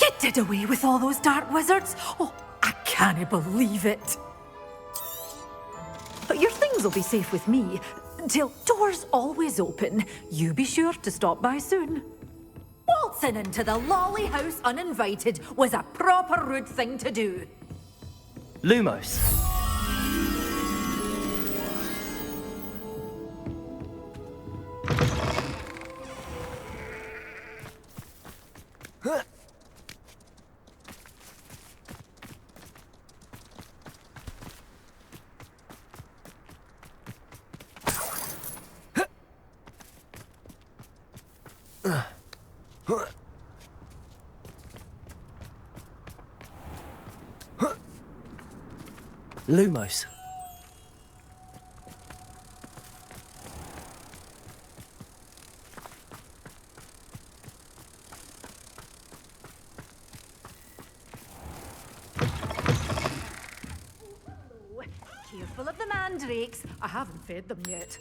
[SPEAKER 18] You did away with all those dark wizards? Oh, I can't believe it. But your things will be safe with me. Till doors always open, you be sure to stop by soon. Waltz waltzing into the lolly house uninvited was a proper rude thing to do.
[SPEAKER 2] Lumos. Lumos.
[SPEAKER 18] Careful of the mandrakes. I haven't fed them yet.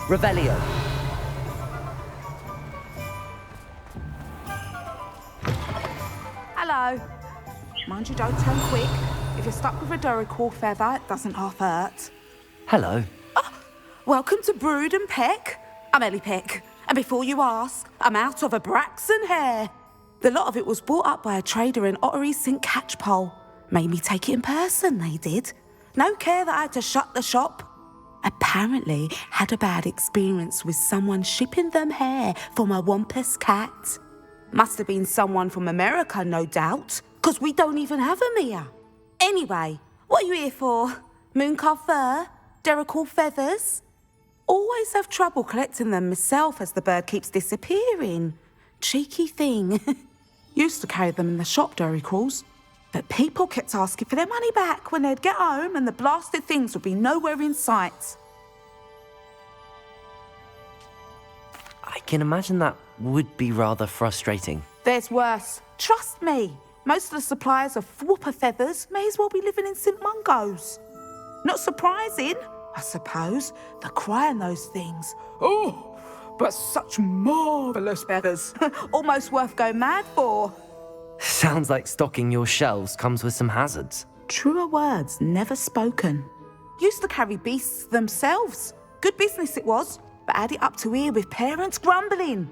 [SPEAKER 2] Revelio.
[SPEAKER 19] Hello. Mind you don't turn quick. If you're stuck with a Duracell feather, it doesn't half hurt.
[SPEAKER 2] Hello.
[SPEAKER 19] Welcome to Brood and Peck. I'm Ellie Peck. And before you ask, I'm out of a Braxton hair. The lot of it was bought up by a trader in Ottery St. Catchpole. Made me take it in person, they did. No care that I had to shut the shop. Apparently had a bad experience with someone shipping them hair from a Wampus cat. Must have been someone from America, no doubt, because we don't even have them here. Anyway, what are you here for? Mooncar fur? Duracell feathers? Always have trouble collecting them myself as the bird keeps disappearing. Cheeky thing. Used to carry them in the shop, Duracells. But people kept asking for their money back when they'd get home and the blasted things would be nowhere in sight.
[SPEAKER 2] I can imagine that would be rather frustrating.
[SPEAKER 19] There's worse. Trust me. Most of the suppliers of whooper feathers may as well be living in St. Mungo's. Not surprising, I suppose, the cry on those things. Oh, but such marvellous feathers. Almost worth going mad for.
[SPEAKER 2] Sounds like stocking your shelves comes with some hazards.
[SPEAKER 19] Truer words never spoken. Used to carry beasts themselves. Good business it was, but had it up to here with parents grumbling.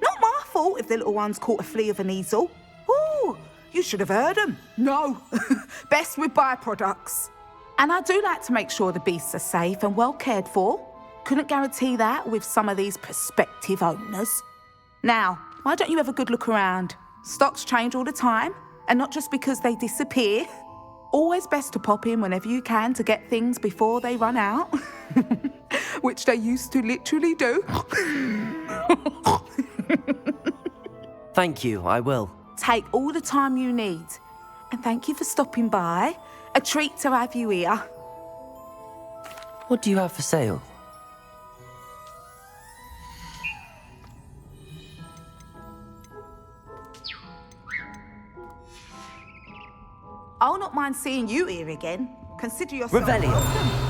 [SPEAKER 19] Not my fault if the little ones caught a flea of an easel. Ooh, you should have heard them. No, best with byproducts. And I do like to make sure the beasts are safe and well cared for. Couldn't guarantee that with some of these prospective owners. Now, why don't you have a good look around? Stocks change all the time, and not just because they disappear. Always best to pop in whenever you can to get things before they run out. Which they used to literally do.
[SPEAKER 2] Thank you, I will.
[SPEAKER 19] Take all the time you need. And thank you for stopping by. A treat to have you here.
[SPEAKER 2] What do you have for sale?
[SPEAKER 19] I'll not mind seeing you here again. Consider yourself
[SPEAKER 2] Revelio.
[SPEAKER 19] welcome.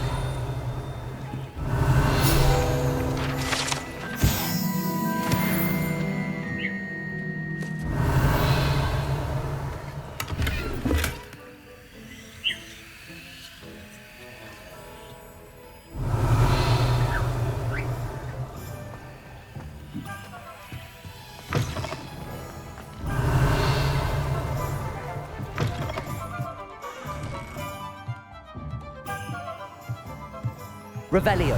[SPEAKER 2] Revelio.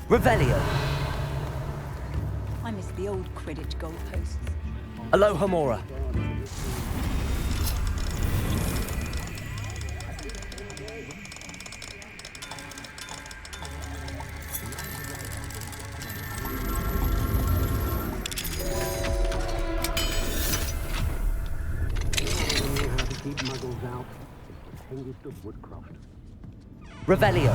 [SPEAKER 2] Revelio.
[SPEAKER 20] I miss the old Quidditch goalposts.
[SPEAKER 2] Aloha Mora. Revelio.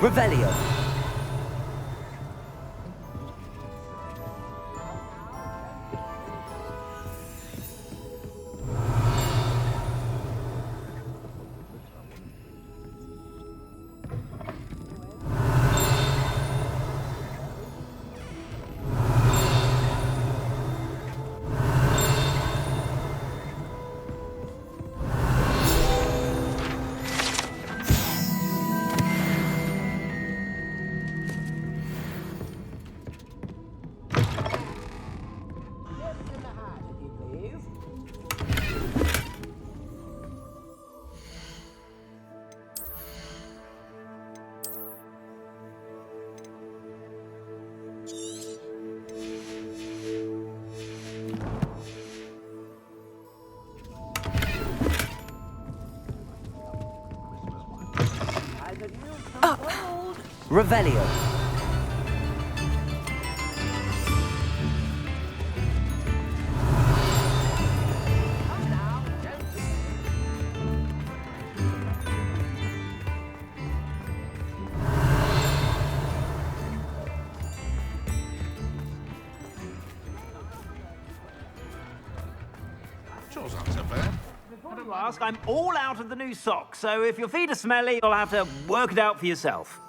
[SPEAKER 2] Revelio. Revelio.
[SPEAKER 7] Chores aren't so bad.
[SPEAKER 21] Before you ask, I'm all out of the new socks, so if your feet are smelly, you'll have to work it out for yourself.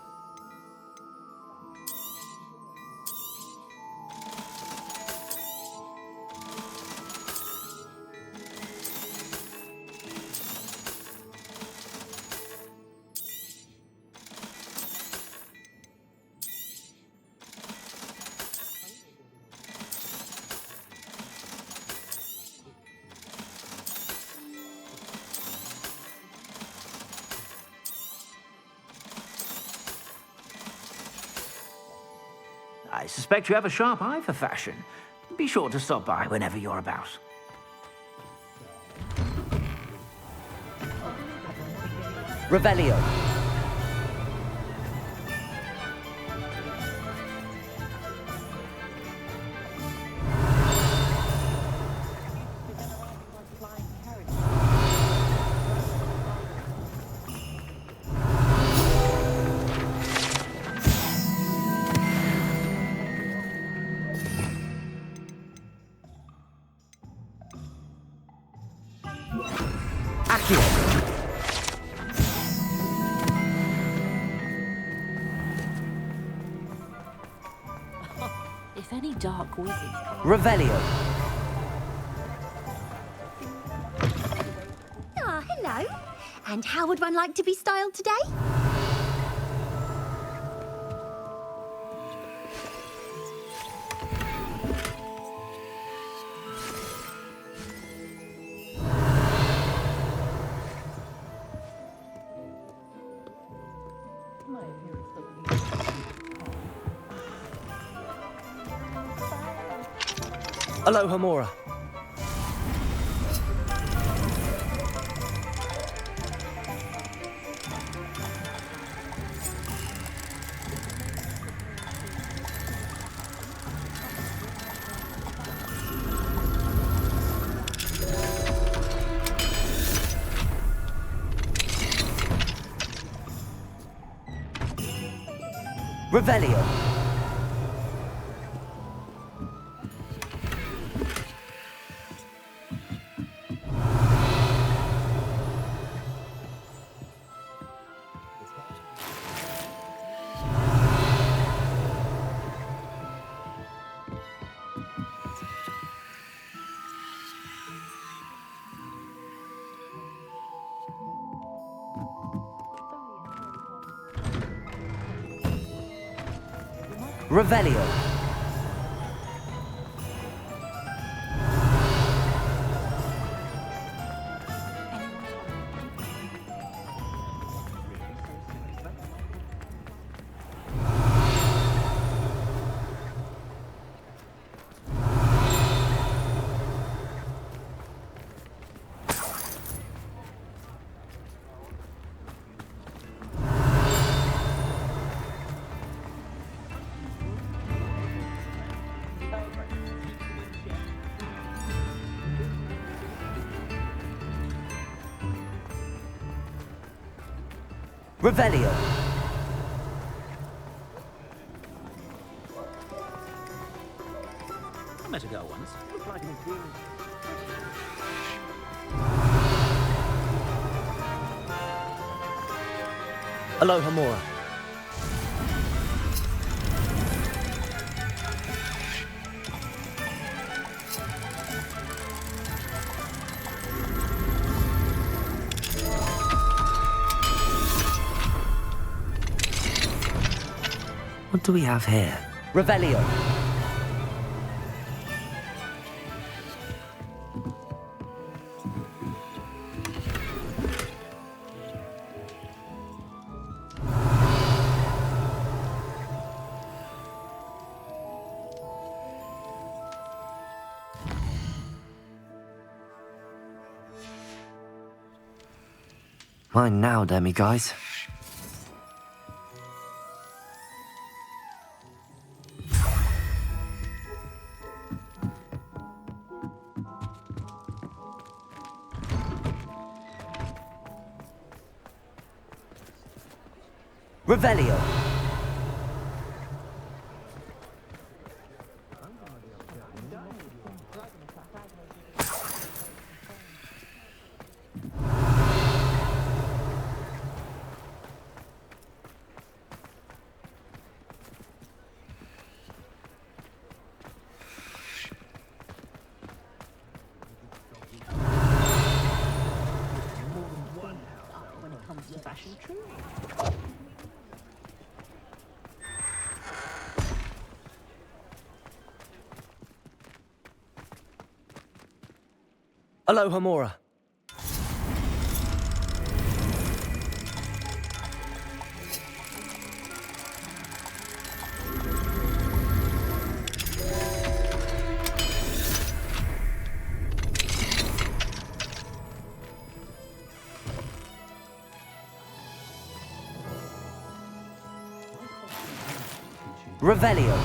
[SPEAKER 21] I suspect you have a sharp eye for fashion. Be sure to stop by whenever you're about.
[SPEAKER 2] Revelio.
[SPEAKER 20] If any dark wizards...
[SPEAKER 2] Revelio.
[SPEAKER 22] Ah, hello. And how would one like to be styled today?
[SPEAKER 2] Aloha Mora. Revelio. Revelio.
[SPEAKER 9] Revelio.
[SPEAKER 21] I met a girl once. Looked like an imperial.
[SPEAKER 9] Aloha Mora.
[SPEAKER 2] What do we have here?
[SPEAKER 9] Revelio.
[SPEAKER 2] Mine now, demi guys.
[SPEAKER 9] Revelio. Aloha Mora. Revelio.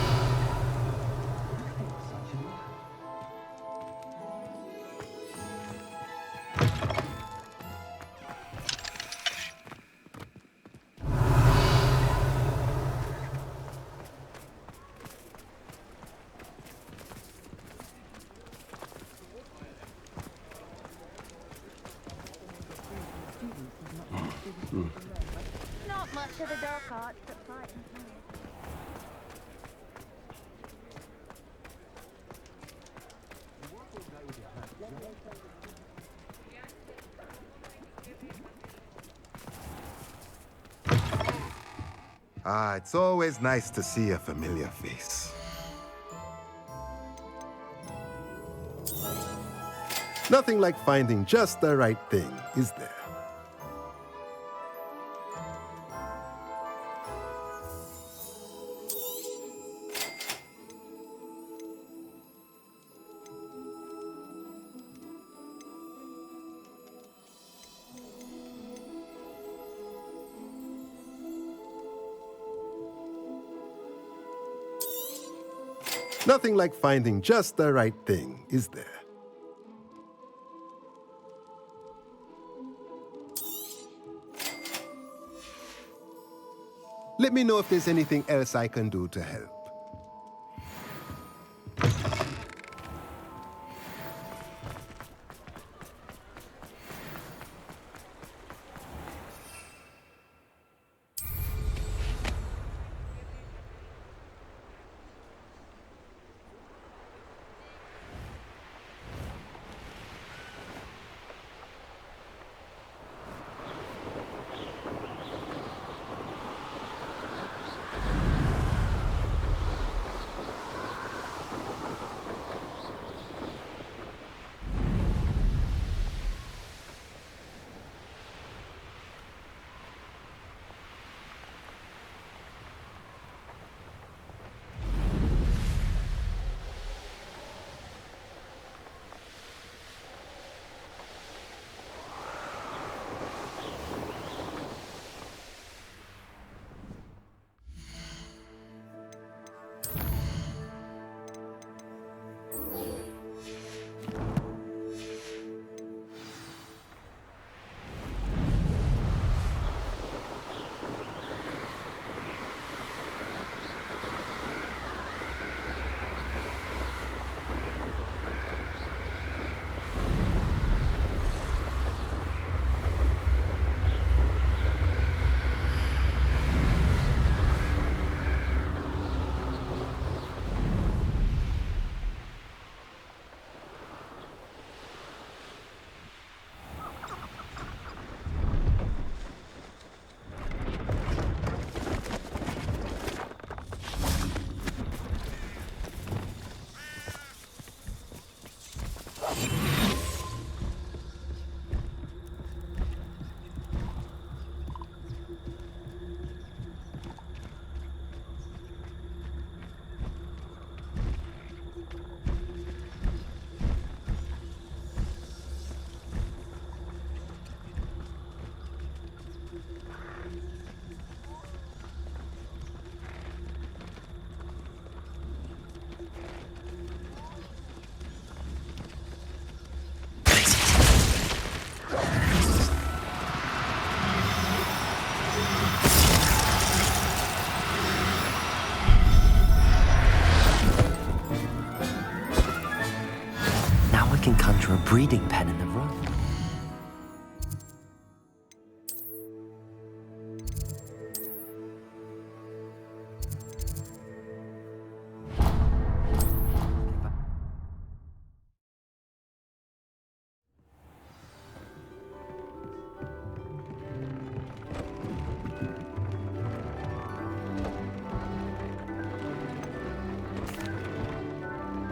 [SPEAKER 22] Not much of the dark arts that frighten me.
[SPEAKER 1] It's always nice to see a familiar face. Nothing like finding just the right thing, is there? Nothing like finding just the right thing, is there? Let me know if there's anything else I can do to help.
[SPEAKER 2] breeding pen in the room.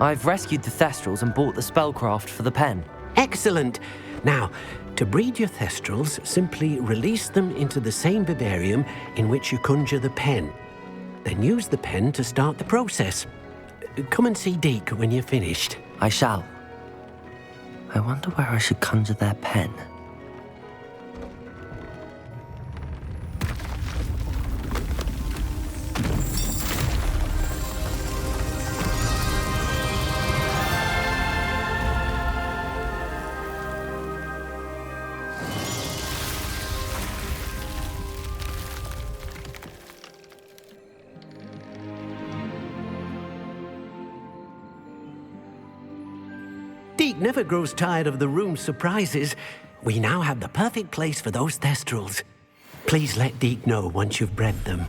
[SPEAKER 2] I've rescued the Thestrals and bought the spellcraft for the pen.
[SPEAKER 3] Excellent. Now, to breed your Thestrals, simply release them into the same vivarium in which you conjure the pen. Then use the pen to start the process. Come and see Deke when you're finished.
[SPEAKER 2] I shall. I wonder where I should conjure their pen.
[SPEAKER 3] Deke never grows tired of the room's surprises. We now have the perfect place for those Thestrals. Please let Deke know once you've bred them.